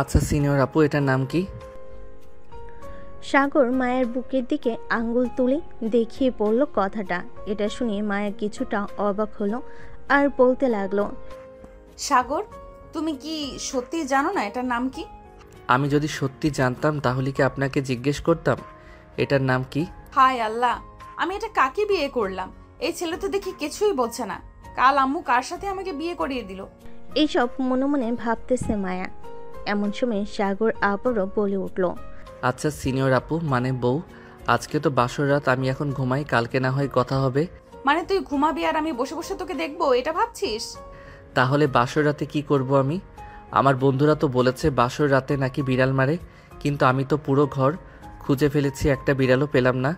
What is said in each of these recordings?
আচ্ছা সিনিয়র আপু, এটার নাম কি? সাগর মায়ের বুকের দিকে আঙ্গুল তুলে দেখিয়ে পড়ল কথাটা। এটা শুনে মায়া কিছুটা অবাক হলো আর বলতে লাগলো, সাগর, তুমি কি সত্যি জানো না এটার নাম কি? আমি যদি সত্যি জানতাম তাহলে কি আপনাকে জিজ্ঞেস করতাম এটার নাম কি? হায় আল্লাহ, আমি এটা কাকে বিয়ে করলাম? এই ছেলে তো দেখি কিছুই বলছে না। কাল আম্মু কার সাথে আমাকে বিয়ে করিয়ে দিল? এইসব মনে মনে ভাবতেছে মায়া। এমন সময় সাগর আবারও বলে উঠল, আচ্ছা সিনিয়র আপু, মানে বউ, আজকে তো বাসর রাত, আমি এখন ঘুমাই, কালকে না হয় কথা হবে। মানে তুই ঘুমাবি আর আমি বসে বসে তোকে দেখবো, এটা ভাবছিস? তাহলে বাসর রাতে কি করব আমি? আমার বন্ধুরা তো বলেছে বাসর রাতে নাকি বিড়াল মারে, কিন্তু আমি তো পুরো ঘর খুঁজে ফেলেছি, একটা বিড়ালও পেলাম না।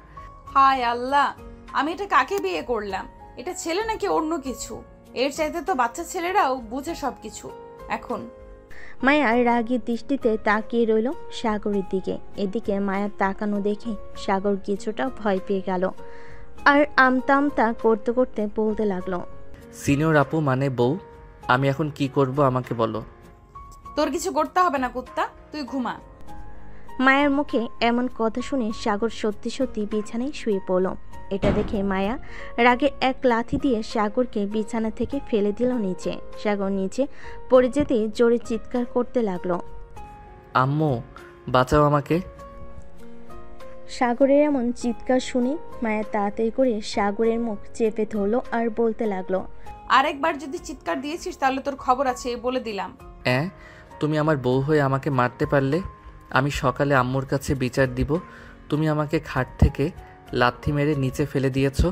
হায় আল্লাহ, আমি এটা কাকে বিয়ে করলাম? এটা ছেলে নাকি অন্য কিছু? এর চাইতে তো বাচ্চা ছেলেরাও বুঝে সবকিছু। এখন মায়া রাগী দৃষ্টিতে তাকিয়ে রইল সাগরের দিকে। এদিকে মায়ার তাকানো দেখে সাগর কিছুটা ভয় পেয়ে গেল আর আমতা আমতা করতে করতে বলতে লাগলো, সিনিয়র আপু মানে বউ, আমি এখন কি করব আমাকে বলো। তোর কিছু করতে হবে না কুত্তা, তুই ঘুমা। মায়ার মুখে এমন কথা শুনে সাগর সত্যি সত্যি বিছানায় শুয়ে পড়ল। এটা দেখে মায়া রাগে এক লাথি দিয়ে সাগরকে বিছানা থেকে ফেলে দিল নিচে। সাগর নিচে পড়ে যেতেই জোরে চিৎকার করতে লাগলো। আম্মু বাঁচাও আমাকে। সাগরের এমন চিৎকার শুনে মায়া তাড়াতাড়ি করে সাগরের মুখ চেপে ধরলো আর বলতে লাগলো, আরেকবার যদি চিৎকার দিয়েছিস তাহলে তোর খবর আছে, বলে দিলাম। তুমি আমার বউ হয়ে আমাকে মারতে পারলে? আমি সকালে আম্মুর কাছে বিচার দিব। তুমি আমাকে খাট থেকে লাথি মেরে নিচে ফেলে দিয়েছো।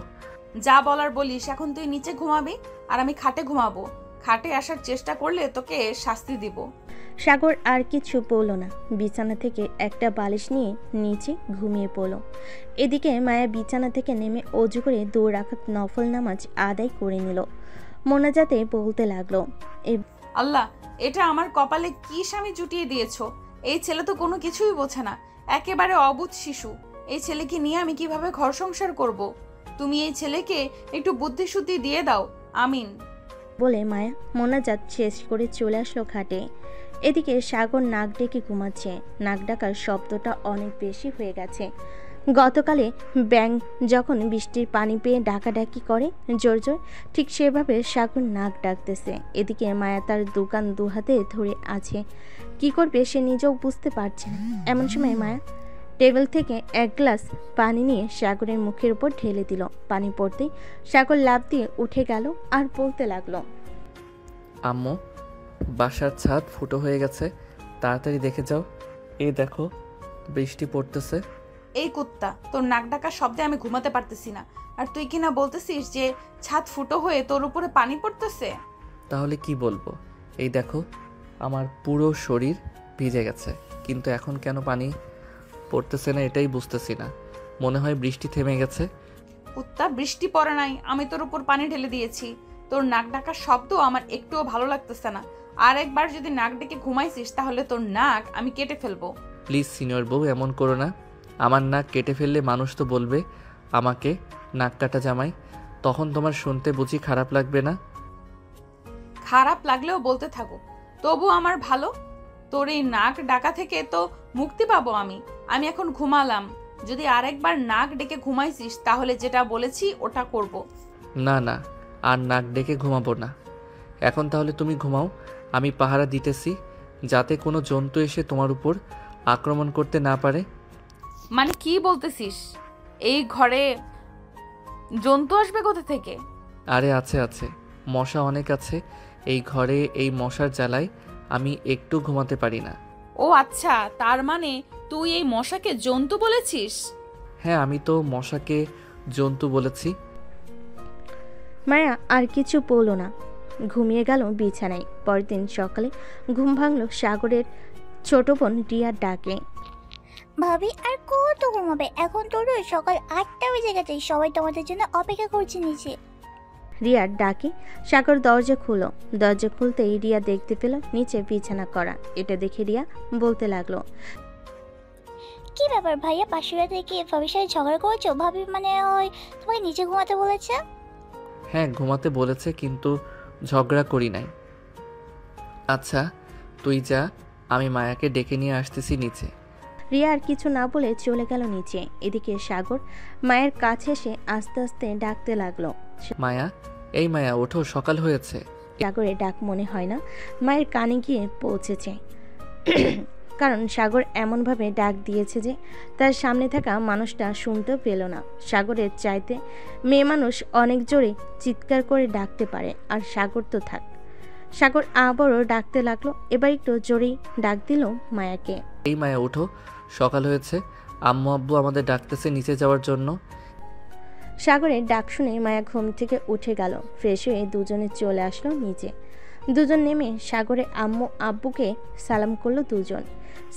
যা বলার বলিস, এখন তুই নিচে ঘুমাবি আর আমি খাটে ঘুমাবো। খাটে আসার চেষ্টা করলে তোকে শাস্তি দিব। সাগর আর কিছু বলল না, বিছানা থেকে একটা বালিশ নিয়ে নিচে ঘুমিয়ে পড়ল। এদিকে মায়া বিছানা থেকে নেমে অজু করে 2 রাকাত নফল নামাজ আদায় করে নিল। মোনাজাতে বলতে লাগলো, আল্লাহ, এটা আমার কপালে কি স্বামী জুটিয়ে দিয়েছো? এই ছেলে তো কোনো কিছুই বোঝে না, একেবারে অবুঝ শিশু। এই ছেলেকে নিয়ে আমি কিভাবে ঘর সংসার করব? তুমি এই ছেলেকে একটু বুদ্ধি শুদ্ধি দিয়ে দাও, আমিন। বলে মায়া মোনাজাত শেষ করে চলে আসলো খাটে। এদিকে সাগর নাক ডেকে ঘুমাচ্ছে। নাক ডাকার শব্দটা অনেক বেশি হয়ে গেছে। গতকালে ব্যাঙ যখন বৃষ্টির পানি পেয়ে ডাকাডাকি করে জোর জোর, ঠিক সেভাবে সাগর নাক ডাকতেছে। এদিকে মায়া তার দোকান দুহাতে ধরে আছে, কি করবে সে নিজেও বুঝতে পারছে না। এমন সময় মায়া টেবিল থেকে এক গ্লাস পানি নিয়ে সাগরের মুখের উপর ঢেলে দিল। পানি পড়তেই সাগর লাফ দিয়ে উঠে গেল আর বলতে লাগলো, আম্মু, বাসার ছাদ ফুটো হয়ে গেছে, তাড়াতাড়ি দেখে যাও। এই দেখো বৃষ্টি পড়তেছে। এই কুত্তা, তোর নাক ডাকার শব্দে আমি ঘুমাতে পারতেছি না, আর তুই কিনা বলতেছিস যে ছাদ ফুটো হয়ে তোর উপরে পানি পড়তেছে। তাহলে কি বলবো? এই দেখো আমার পুরো শরীর ভিজে গেছে, কিন্তু এখন কেন পানি পড়তেছে না এটাই বুঝতেছি না। মনে হয় বৃষ্টি থেমে গেছে। কুত্তা, বৃষ্টি পড়ে নাই, আমি তোর উপর পানি ঢেলে দিয়েছি। তোর নাক ডাকার শব্দ আমার একটুও ভালো লাগতেছে না। আর একবার যদি নাক ডেকে ঘুমাইছিস তাহলে তোর নাক আমি কেটে ফেলবো। প্লিজ সিনিয়র বউ, এমন করো না। আমার নাক কেটে ফেললে মানুষ তো বলবে আমাকে নাক কাটা জামাই, তখন তোমার শুনতে বুঝি খারাপ লাগবে না? খারাপ লাগলেও বলতে থাকো, তবু আমার ভালো। তোর এই নাক ডাকা থেকে তো মুক্তি পাবো আমি। আমি এখন ঘুমালাম, যদি আরেকবার নাক ডেকে ঘুমাইছিস তাহলে যেটা বলেছি ওটা করব। না না, আর নাক ডেকে ঘুমাবো না। এখন তাহলে তুমি ঘুমাও, আমি পাহারা দিতেছি যাতে কোনো জন্তু এসে তোমার উপর আক্রমণ করতে না পারে। মানে কি বলতেছিস? এই ঘরে জন্তু আসবে কোথা থেকে? আরে আছে আছে, মশা অনেক আছে এই ঘরে, এই মশার জ্বালায় আমি একটু ঘুমাতে পারি না। ও আচ্ছা, তার মানে তুই এই মশাকে জন্তু বলেছিস? হ্যাঁ, আমি তো মশাকে জন্তু বলেছি। মায়া আর কিছু বলল না, ঘুমিয়ে গেল বিছানায়। পরের দিন সকালে ঘুম ভাঙল সাগরের ছোট বোন রিয়ার ডাকে। ভাবি আর কত ঘুমাবে? এখন তো রোজ সকাল 8টা বেজে গেছে, সবাই তোমাদের জন্য অপেক্ষা করছে নিচে। রিয়ার ডাকে সাগর দরজা খুলো। দরজা খুলতেই রিয়া দেখতে পেল নিচে বিছানা করা। এটা দেখে রিয়া বলতে লাগলো, কি ব্যাপার ভাইয়া, পাশেরা থেকে ভাবির সাথে ঝগড়া করেছো? ভাবি মানে হয় তোমাকে নিচে ঘুমাতে বলেছে? হ্যাঁ ঘুমাতে বলেছে, কিন্তু ঝগড়া করি নাই। আচ্ছা তুই যা, আমি মায়াকে ডেকে নিয়ে আসতেছি নিচে। রিয়া আর কিছু না বলে চলে গেল নিচে। এদিকে সাগর মায়ের কাছে এসে আস্তে আস্তে ডাকতে লাগলো। মায়া, এই মায়া ওঠো, সকাল হয়েছে। সাগরের ডাক মনে হয় না মায়ের কানে গিয়ে পৌঁছেছে, কারণ সাগর এমনভাবে ডাক দিয়েছে যে তার সামনে থাকা মানুষটা শুনতেও পেল না। সাগরের চাইতে মেয়ে মানুষ অনেক জোরে চিৎকার করে ডাকতে পারে, আর সাগর তো থাক। সাগর আবারও ডাকতে লাগলো, এবার একটু জোরেই ডাক দিল মায়াকে। এই মায়া ওঠো, সকাল হয়েছে। আম্মু আব্বু আমাদের ডাকতেছে নিচে যাওয়ার জন্য। সাগরের ডাক শুনে মায়া ঘুম থেকে উঠে গেল। ফ্রেশ হয়ে দুজনে চলে আসলো নিচে। দুজন নেমে সাগরের আম্মু আব্বুকে সালাম করলো দুজন।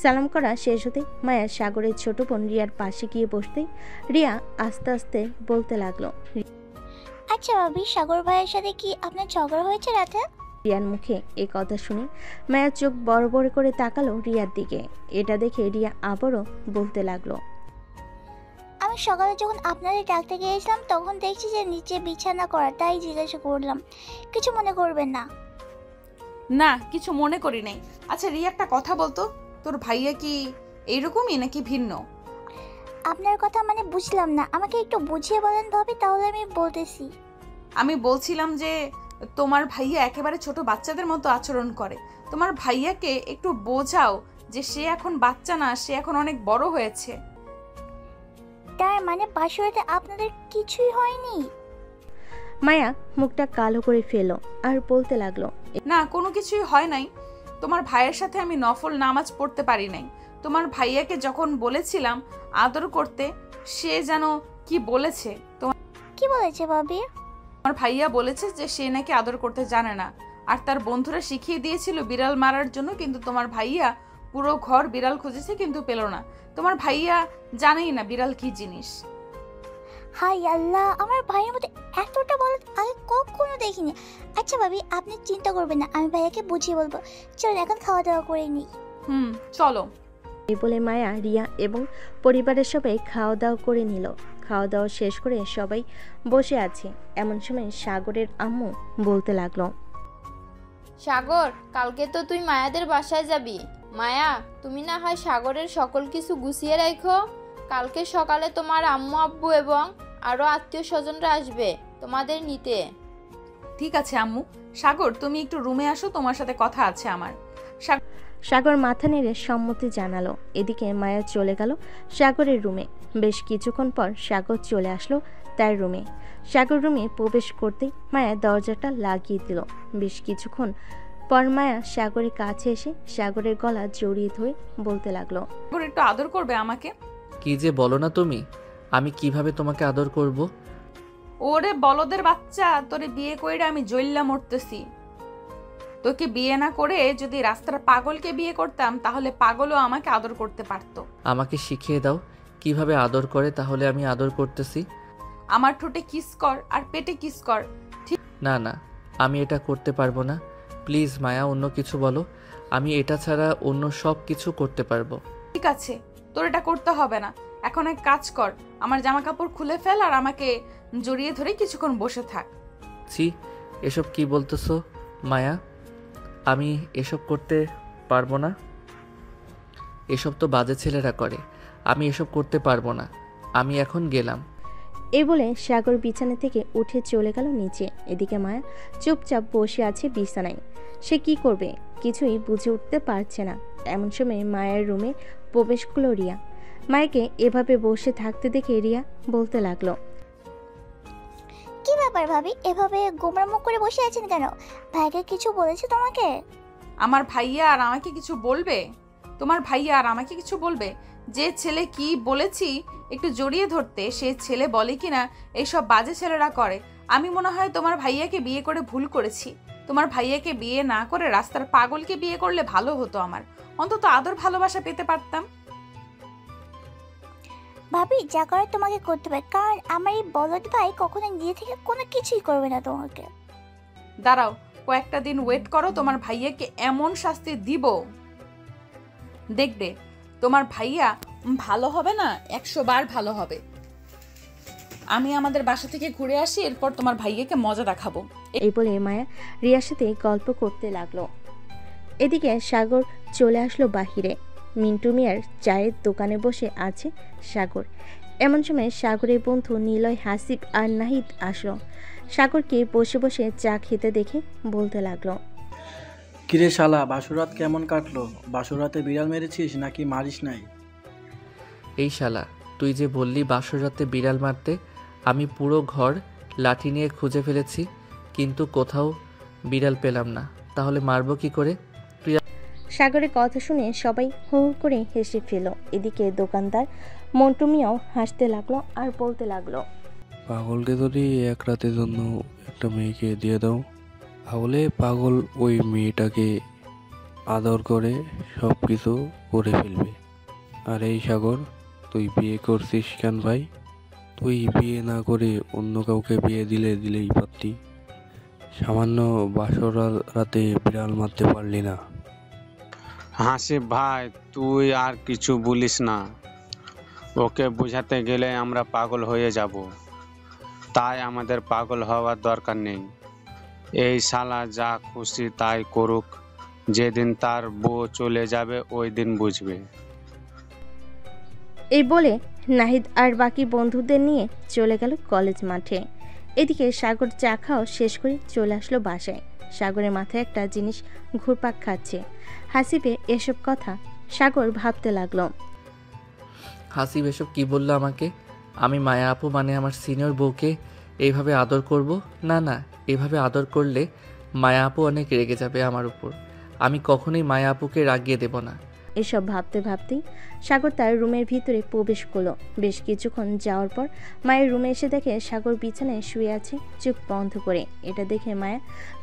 সালাম করা শেষ হতে মায়া সাগরের ছোট বোন রিয়ার পাশে গিয়ে বসতেই রিয়া আস্তে আস্তে বলতে লাগলো। আচ্ছা ভাবি, সাগর ভাইয়ের সাথে কি আপনার ঝগড়া হয়েছে রাতে? রিয়ার মুখে এই কথা শুনে মায়া চোখ বড় বড় করে তাকালো রিয়ার দিকে। এটা দেখে রিয়া আবারও বলতে লাগলো। আমি সকালে যখন আপনাদের ডাকতে গিয়েছিলাম তখন দেখছি যে নিচে বিছানা করা, তাই জিজ্ঞাসা করলাম। কিছু মনে করবেন না। না, কিছু মনে করি নাই। আচ্ছা রিয়া, একটা কথা বলতো, তোর ভাইয়া কি এইরকমই নাকি ভিন্ন? আপনার কথা মানে বুঝলাম না, আমাকে একটু বুঝিয়ে বলেন ভাবি, তাহলে আমি বলতেছি। আমি বলছিলাম যে তোমার ভাইয়া একেবারে ছোট বাচ্চাদের মতো আচরণ করে। তোমার ভাইয়াকে একটু বোঝাও যে সে এখন বাচ্চা না, সে এখন অনেক বড় হয়েছে। তার মানে বাসুরাতে আপনাদের কিছুই হয়নি? মায়া মুখটা কালো করে ফেলো আর বলতে লাগলো। না, কোনো কিছুই হয় নাই। তোমার ভাইয়ের সাথে আমি নফল নামাজ পড়তে পারি নাই। তোমার ভাইয়াকে যখন বলেছিলাম আদর করতে, সে যেন কি বলেছে। কি বলেছে ভাবি? আমার ভাইয়া বলেছে যে সে নাকি আদর করতে জানে না, আর তার বন্ধুরা শিখিয়ে দিয়েছিল বিড়াল মারার জন্য, কিন্তু তোমার ভাইয়া পুরো ঘর বিড়াল খুঁজেছে কিন্তু পেল না। তোমার ভাইয়া জানেই না বিড়াল কি জিনিস। হাই আল্লাহ, আমার ভাইয়ের মধ্যে এতটা বলদ আগে কখনো দেখিনি। আচ্ছা ভাবি, আপনি চিন্তা করবেন না, আমি ভাইয়াকে বুঝিয়ে বলবো। চলুন এখন খাওয়া দাওয়া করে নিই। চলো। এই বলে মায়া, রিয়া এবং পরিবারের সবাই খাওয়া দাওয়া করে নিল। খাওয়া দাওয়া শেষ করে সবাই বসে আছে। এমন সময় সাগরের আম্মু বলতে লাগলো। সাগর, কালকে তো তুই মায়াদের বাসায় যাবি। মায়া, তুমি না হয় সাগরের সকল কিছু গুছিয়ে রাখো। কালকে সকালে তোমার আম্মু আব্বু এবং আরো আত্মীয় স্বজনরা আসবে তোমাদের নিতে। ঠিক আছে আম্মু। সাগর, তুমি একটু রুমে আসো, তোমার সাথে কথা আছে আমার। সাগর মাথা নেড়ে সম্মতি জানালো। এদিকে মায়া চলে গেল সাগরের রুমে। বেশ কিছুক্ষণ পর সাগর চলে আসলো তার রুমে। সাগর রুমে প্রবেশ করতেই মায়া দরজাটা লাগিয়ে দিল। বেশ কিছুক্ষণ পর মায়া সাগরের কাছে এসে সাগরের গলা জড়িয়ে ধরে বলতে লাগলো। সাগর, একটু আদর করবে আমাকে? কি যে বলো না তুমি, আমি কিভাবে তোমাকে আদর করব? ওরে বলদের বাচ্চা, তোরে বিয়ে কইরা আমি জইল্লা মরতেছি। তোকে বিয়ে না করে যদি রাস্তার পাগলকে বিয়ে করতাম, তাহলে পাগলও আমাকে আদর করতে পারতো। আমাকে শিখিয়ে দাও কিভাবে আদর করে, তাহলে আমি আদর করতেছি। আমার ঠোঁটে কিস কর আর পেটে কিস কর। না না, আমি এটা করতে পারবো না। প্লিজ মায়া, অন্য কিছু বলো। আমি এটা ছাড়া অন্য সব কিছু করতে পারবো। ঠিক আছে, তোর এটা করতে হবে না। এখন এক কাজ কর, আমার জামা কাপড় খুলে ফেল আর আমাকে জড়িয়ে ধরে কিছুক্ষণ বসে থাক। ছি, এসব কি বলতেছো মায়া? আমি এসব করতে পারবো না। এসব তো বাজে ছেলেরা করে, আমি এসব করতে পারবো না। আমি এখন গেলাম। এই বলে সাগর বিছানা থেকে উঠে চলে গেল নিচে। এদিকে মায়া চুপচাপ বসে আছে বিছানায়। সে কি করবে কিছুই বুঝে উঠতে পারছে না। এমন সময় মায়ের রুমে প্রবেশ করলো রিয়া। মায়াকে এভাবে বসে থাকতে দেখে রিয়া বলতে লাগলো। কি ব্যাপার ভাবি, এভাবে গোমরা মুখ করে বসে আছেন কেন? ভাইকে কিছু বলেছে তোমাকে? আমার ভাইয়া আর আমাকে কিছু বলবে? তোমার ভাইয়া আর আমাকে কিছু বলবে? যে ছেলে কি বলেছি একটু জড়িয়ে ধরতে, সে ছেলে বলে কিনা এইসব বাজে ছেলেরা করে। আমি মনে হয় তোমার ভাইয়াকে বিয়ে করে ভুল করেছি। তোমার ভাইয়াকে বিয়ে না করে রাস্তার পাগলকে বিয়ে করলে ভালো হতো, আমার অন্তত আদর ভালোবাসা পেতে পারতাম। ভাবি, যা করার তোমাকে করতে হবে, কারণ আমার এই বলদ ভাই কখনো নিজে থেকে কোনো কিছুই করবে না তোমাকে। দাঁড়াও, কয়েকটা দিন ওয়েট করো, তোমার ভাইয়াকে এমন শাস্তি দিব দেখবে তোমার ভাইয়া ভালো হবে না, 100 বার ভালো হবে। আমি আমাদের বাসা থেকে ঘুরে আসি, এরপর তোমার ভাইয়াকে মজা দেখাবো। এই বলে মায়া রিয়ার সাথে গল্প করতে লাগলো। এদিকে সাগর চলে আসলো বাহিরে। মিন্টু মিয়ার চায়ের দোকানে বসে আছে সাগর। এমন সময় সাগরের বন্ধু নিলয়, হাসিব আর নাহিদ আসলো। সাগরকে বসে বসে চা খেতে দেখে বলতে লাগলো, কিরে শালা, বাসুরাত কেমন কাটলো? বাসুরাতে বিড়াল মেরেছিস নাকি মারিস নাই? এই শালা, তুই যে বললি বাসর রাতে বিড়াল মারতে, আমি পুরো ঘর লাঠি নিয়ে খুঁজে ফেলেছি, কিন্তু কোথাও বিড়াল পেলাম না। তাহলে মারবো কি করে? সাগরের কথা শুনে সবাই হু হু করে হেসে ফেল। এদিকে দোকানদার মন্টু মিয়াও হাসতে লাগলো আর বলতে লাগলো, পাগলকে যদি এক রাতের জন্য একটা মেয়েকে দিয়ে দাও, তাহলে পাগল ওই মেয়েটাকে আদর করে সব কিছু করে ফেলবে। আর এই সাগর, তুই বিয়ে করছিস কেন ভাই? তুই বিয়ে না করে অন্য কাউকে বিয়ে দিলেই পারতি। সামান্য বাসর রাতে বিড়াল মারতে পারলি না। হাসিব ভাই, তুই আর কিছু বলিস না। ওকে বোঝাতে গেলে আমরা পাগল হয়ে যাব, তাই আমাদের পাগল হওয়ার দরকার নেই। এই শালা যা খুশি তাই করুক, যেদিন তার বউ চলে যাবে ওই দিন বুঝবে। এই বলে নাহিদ আর বাকি বন্ধুদের নিয়ে চলে গেল কলেজ মাঠে। এদিকে সাগর চা খাওয়া শেষ করে চলে আসলো বাসায়। সাগরের মাথায় একটা জিনিস ঘুরপাক খাচ্ছে। হাসিবে এসব কথা সাগর ভাবতে লাগলো। হাসিব এসব কি বললো আমাকে? আমি মায়া আপু মানে আমার সিনিয়র বউকে এইভাবে আদর করব? না না, এভাবে আদর করলে মায়া আপু অনেক রেগে যাবে আমার উপর। আমি কখনোই মায়া আপুকে রাগিয়ে দেব না। এসব ভাবতে ভাবতেই সাগর তার রুমের ভিতরে প্রবেশ করলো। বেশ কিছুক্ষণ যাওয়ার পর মায়ের রুমে এসে দেখে সাগর বিছানায় শুয়ে আছে চোখ বন্ধ করে। এটা দেখে মায়া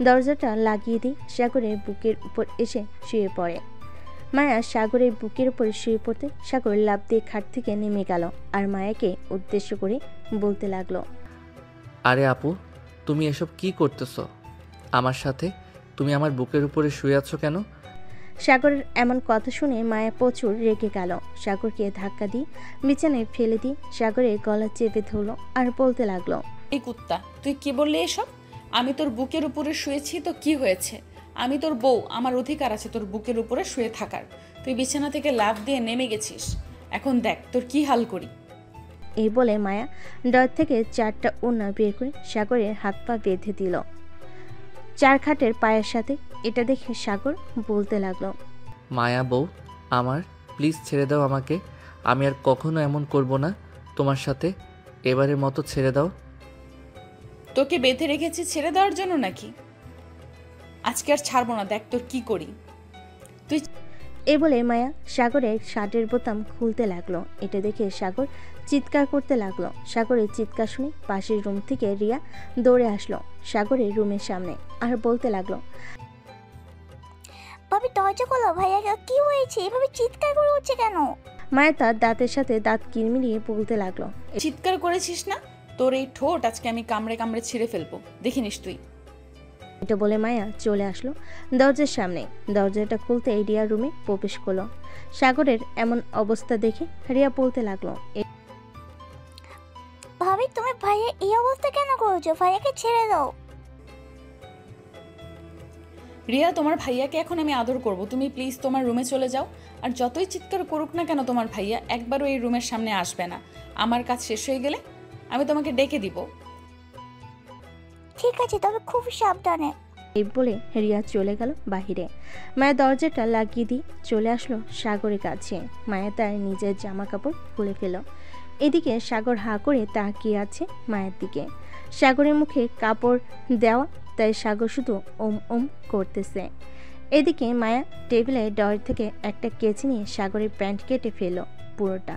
দরজাটা লাগিয়ে দিয়ে সাগরের বুকের উপর এসে শুয়ে পড়ে। মায়া সাগরের বুকের উপর শুয়ে পড়তে সাগর লাফ দিয়ে খাট থেকে নেমে গেল আর মায়াকে উদ্দেশ্য করে বলতে লাগলো, আরে আপু, তুমি এসব কি করতেছো আমার সাথে? তুমি আমার বুকের উপরে শুয়ে আছো কেন? সাগরের এমন কথা শুনে মায়া প্রচুর রেগে গেল। সাগরকে ধাক্কা দিয়ে বিছানায় ফেলে দিয়ে সাগরের গলা চেপে ধরলো আর বলতে লাগলো, এই কুত্তা, তুই কি বললি এসব? আমি তোর বুকের উপরে শুয়েছি তো কি হয়েছে? আমি তোর বউ, আমার অধিকার আছে তোর বুকের উপরে শুয়ে থাকার। তুই বিছানা থেকে লাফ দিয়ে নেমে গেছিস, এখন দেখ তোর কি হাল করি। এই বলে মায়া ডর থেকে 4টা ওড়না বের করে সাগরের হাত পা বেঁধে দিল চার খাটের পায়ের সাথে। এটা দেখে সাগর বলতে লাগলো, মায়া বউ আমার, প্লিজ ছেড়ে দাও আমাকে। আমি আর কখনো এমন করব না তোমার সাথে। এবারের মতো ছেড়ে দাও। তোকে বেঁধে রেখেছি ছেড়ে দেওয়ার জন্য নাকি? আজকে আর ছাড়বো না, দেখ তোর কি করি। তুই এই বলে মায়া সাগরের শার্টের বোতাম খুলতে লাগলো। এটা দেখে সাগর চিৎকার করতে লাগলো। সাগরের চিৎকার শুনে পাশের রুম থেকে রিয়া দৌড়ে আসলো সাগরের রুমের সামনে আর বলতে লাগলো, ভাবি দরজা খোলো, ভাইয়া কি হয়েছে? এভাবে চিৎকার করে উঠছে কেন? মায়া তার দাঁতের সাথে দাঁত কিরমিরিয়ে বলতে লাগলো, চিৎকার করেছিস না? তোর এই ঠোঁট আজকে আমি কামড়ে কামড়ে ছিঁড়ে ফেলবো, দেখিনিস তুই। এটা বলে মায়া চলে আসলো দরজার সামনে। দরজাটা খুলতে রিয়া রুমে প্রবেশ করলো। সাগরের এমন অবস্থা দেখে রিয়া বলতে লাগলো, ভাবি তুমি ভাইয়া এই অবস্থা কেন করেছো? ভাইয়াকে ছেড়ে দাও। রিয়া, তোমার ভাইয়াকে এখন আমি আদর করব, তুমি প্লিজ তোমার রুমে চলে যাও। আর যতই চিৎকার করুক না কেন তোমার ভাইয়া, একবারও এই রুমের সামনে আসবে না। আমার কাজ শেষ হয়ে গেলে আমি তোমাকে ডেকে দিব। ঠিক আছে, তবে খুব সাবধানে। এই বলে রিয়া চলে গেল বাহিরে। মায়া দরজাটা লাগিয়ে দিয়ে চলে আসলো সাগরের কাছে। মায়া তার নিজের জামা কাপড় খুলে ফেল। এদিকে সাগর হাঁ করে তাকিয়ে আছে মায়ের দিকে। সাগরের মুখে কাপড় দেওয়া, তাই সাগর শুধু ওম ওম করতেছে। এদিকে মায়া টেবিলে ডয়ের থেকে একটা কেচি নিয়ে সাগরের প্যান্ট কেটে ফেলল পুরোটা।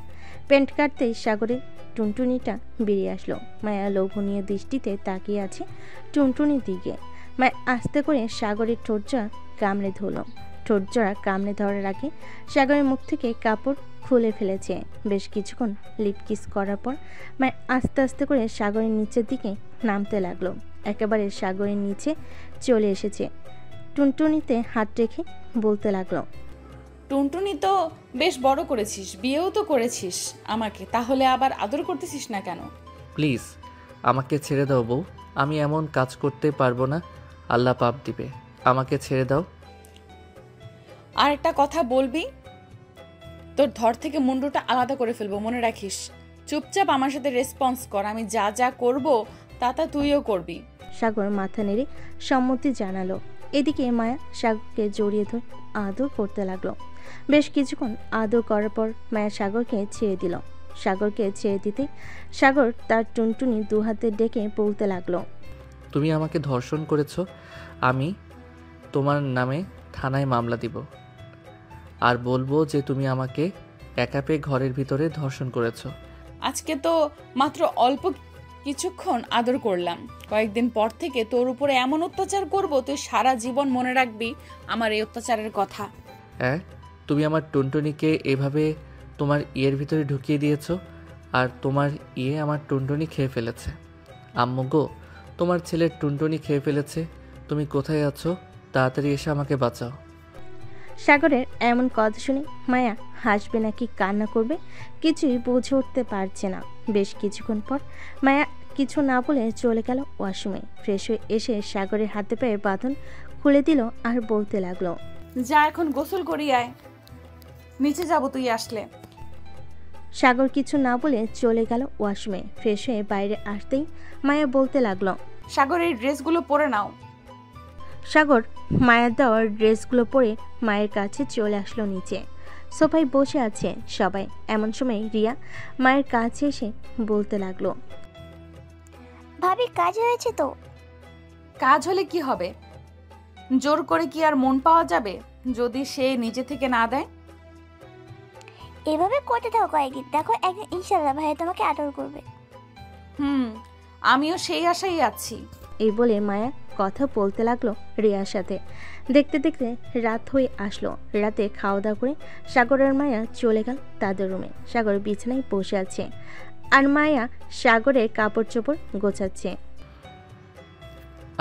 প্যান্ট কাটতেই সাগরের টুনটুনিটা বেরিয়ে আসলো। মায়া লোভনীয় দৃষ্টিতে তাকিয়ে আছে টুনটুনির দিকে। মায়া আস্তে করে সাগরের ঠোঁটজোড়া কামড়ে ধরল। ঠোঁটজোড়া কামড়ে ধরার আগে সাগরের মুখ থেকে কাপড় খুলে ফেলেছে। বেশ কিছুক্ষণ লিপ কিস করার পর মায়া আস্তে আস্তে করে সাগরের নিচের দিকে নামতে লাগলো। একেবারে সাগরের নিচে চলে এসেছে। টুনটুনিতে হাত রেখে বলতে লাগলো, টুনটুনি তো বেশ বড় করেছিস, বিয়েও তো করেছিস আমাকে, তাহলে আবার আদর করতেছিস না কেন? প্লিজ আমাকে ছেড়ে দাও বউ, আমি এমন কাজ করতে পারবো না, আল্লাহ পাপ দিবে। আমাকে ছেড়ে দাও। আর একটা কথা বলবি, তোর ধর থেকে মুন্ডুটা আলাদা করে ফেলবো, মনে রাখিস। চুপচাপ আমার সাথে রেসপন্স কর, আমি যা যা করব তা তা তুইও করবি। সাগর মাথা নেড়ে সম্মতি জানালো। এদিকে মায়া সাগরকে জড়িয়ে ধরে আদর করতে লাগলো। বেশ কিছুক্ষণ আদর করার পর মায়া সাগরকে ছেড়ে দিল। সাগরকে ছেড়ে দিতে সাগর তার টুনটুনি দু হাতে ডেকে বলতে লাগলো, তুমি আমাকে ধর্ষণ করেছো, আমি তোমার নামে থানায় মামলা দিব আর বলবো যে তুমি আমাকে একা পেয়ে ঘরের ভিতরে ধর্ষণ করেছো। আজকে তো মাত্র অল্প কিছুক্ষণ আদর করলাম, কয়েকদিন পর থেকে তোর উপরে এমন অত্যাচার করব তুই সারা জীবন মনে রাখবি আমার এই অত্যাচারের কথা। হ্যাঁ, তুমি আমার টুনটুনিকে এভাবে তোমার ইয়ের ভিতরে ঢুকিয়ে দিয়েছো আর তোমার ইয়ে আমার টুনটুনি খেয়ে ফেলেছে। আম্মু গো, তোমার ছেলের টুনটুনি খেয়ে ফেলেছে, তুমি কোথায় আছো? তাড়াতাড়ি এসে আমাকে বাঁচাও। সাগরের এমন কথা শুনে মায়া হাসবে নাকি কান্না করবে কিছুই বুঝে উঠতে পারছে না। বেশ কিছুক্ষণ পর মায়া কিছু না বলে চলে গেল ওয়াশরুমে। ফ্রেশ হয়ে এসে সাগরের হাতে পায়ে বাঁধন খুলে দিল আর বলতে লাগলো, যা এখন গোসল করি আয়, নিচে যাব তুই আসলে। সাগর কিছু না বলে চলে গেল ওয়াশরুমে। ফ্রেশ হয়ে বাইরে আসতেই মায়া বলতে লাগলো, সাগর এই ড্রেসগুলো পরে নাও। সাগর মায়ের দেওয়ার ড্রেসগুলো পরে মায়ের কাছে চলে আসলো নিচে। সোফায় বসে আছে সবাই। এমন সময় রিয়া মায়ের কাছে এসে বলতে লাগলো, ভাবি কাজ হয়েছে তো? কাজ হলে কি হবে, জোর করে কি আর মন পাওয়া যাবে যদি সে নিজে থেকে না দেয়? এভাবে করতে থাকো কয়েকদিন, দেখো একদিন ইনশাল্লাহ ভাইয়া তোমাকে আদর করবে। আমিও সেই আশাই আছি। এই বলে মায়া কথা বলতে লাগলো রিয়ার সাথে। দেখতে দেখতে রাত হয়ে আসলো। রাতে খাওয়া দাওয়া করে সাগর আর মায়া চলে গেল তাদের রুমে। সাগর বিছানায় বসে আছে আর মায়া সাগরের কাপড় চোপড় গোছাচ্ছে।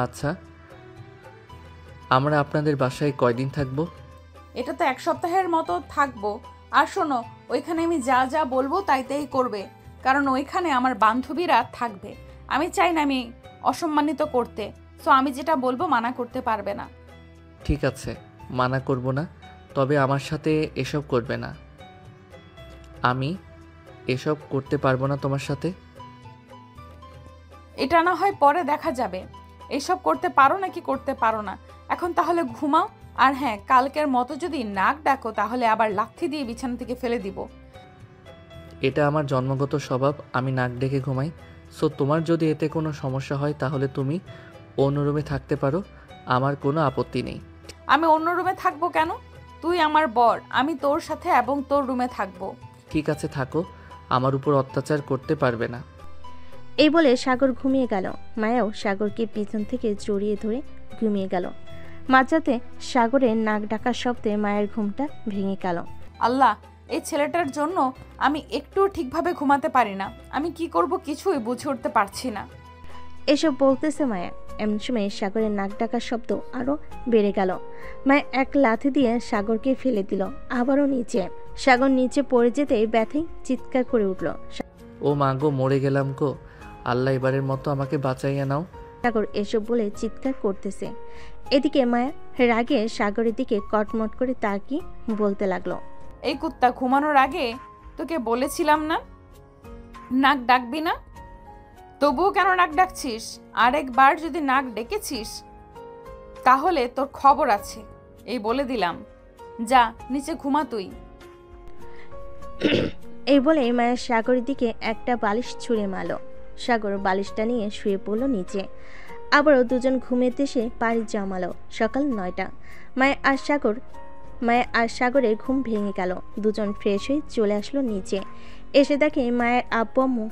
আচ্ছা, আমরা আপনাদের বাসায় কয়দিন থাকবো? এটা তো 1 সপ্তাহের মতো থাকবো। আর শোনো, ওইখানে আমি যা যা বলবো তাই তাই করবে, কারণ ওইখানে আমার বান্ধবীরা থাকবে। আমি চাই না আমি অসম্মানিত করতে, সো আমি যেটা বলবো মানা করতে পারবে না। ঠিক আছে, মানা করব না, তবে আমার সাথে এসব করবে না। আমি এসব করতে পারবো না তোমার সাথে। এটা না হয় পরে দেখা যাবে, এইসব করতে পারো নাকি করতে পারো না। এখন তাহলে ঘুমাও। আর হ্যাঁ, কালকের মতো যদি নাক ডাকো তাহলে আবার লাথি দিয়ে বিছানা থেকে ফেলে দিব। এটা আমার জন্মগত স্বভাব, আমি নাক ডেকে ঘুমাই। সো তোমার যদি এতে কোনো সমস্যা হয় তাহলে তুমি অন্য রুমে থাকতে পারো, আমার কোনো আপত্তি নেই। আমি অন্য রুমে থাকবো কেন? তুই আমার বর, আমি তোর সাথে এবং তোর রুমে থাকবো। ঠিক আছে, থাকো, আমার উপর অত্যাচার করতে পারবে না। এই বলে সাগর ঘুমিয়ে গেল। মায়াও সাগরকে পিছন থেকে জড়িয়ে ধরে ঘুমিয়ে গেল। মাঝরাতে সাগরের নাক ডাকার শব্দে মায়ের ঘুমটা ভেঙে গেল। আল্লাহ, এই ছেলেটার জন্য আমি একটুও ঠিকভাবে ঘুমাতে পারি না। আমি কি করব কিছুই বুঝে উঠতে পারছি না। এসব বলতেছে মায়া। এমন সময় সাগরের নাক ডাকার শব্দ আরো বেড়ে গেল। মায়া এক লাথি দিয়ে সাগরকে ফেলে দিল আবারও নিচে। সাগর নিচে পড়ে যেতেই ব্যথায় চিৎকার করে উঠল। ও মা গো, মরে গেলাম গো, আল্লাহ এবারের মতো আমাকে বাঁচাইয়া নাও। সাগর এসব বলে চিৎকার করতেছে। এদিকে মায়া রাগে সাগরের দিকে কটমট করে তাকিয়ে বলতে লাগলো, এই কুত্তা, ঘুমানোর আগে তোকে বলেছিলাম না নাক ডাকবি না? তবুও কেন নাক ডাকছিস? আরেকবার যদি নাক ডেকেছিস তাহলে তোর খবর আছে, এই বলে দিলাম। যা নিচে ঘুমা তুই। এই বলে মায়া সাগরের দিকে একটা বালিশ ছুঁড়ে মারল। সাগর বালিশটা নিয়ে শুয়ে পড়ল নিচে। আবারও দুজন ঘুমের দেশে পাড়ি জমালো। সকাল 9টা। মায়া আর সাগরের ঘুম ভেঙে গেল। দুজন ফ্রেশ হয়ে চলে আসলো নিচে। এসে দেখে মায়ের আব্বু আম্মু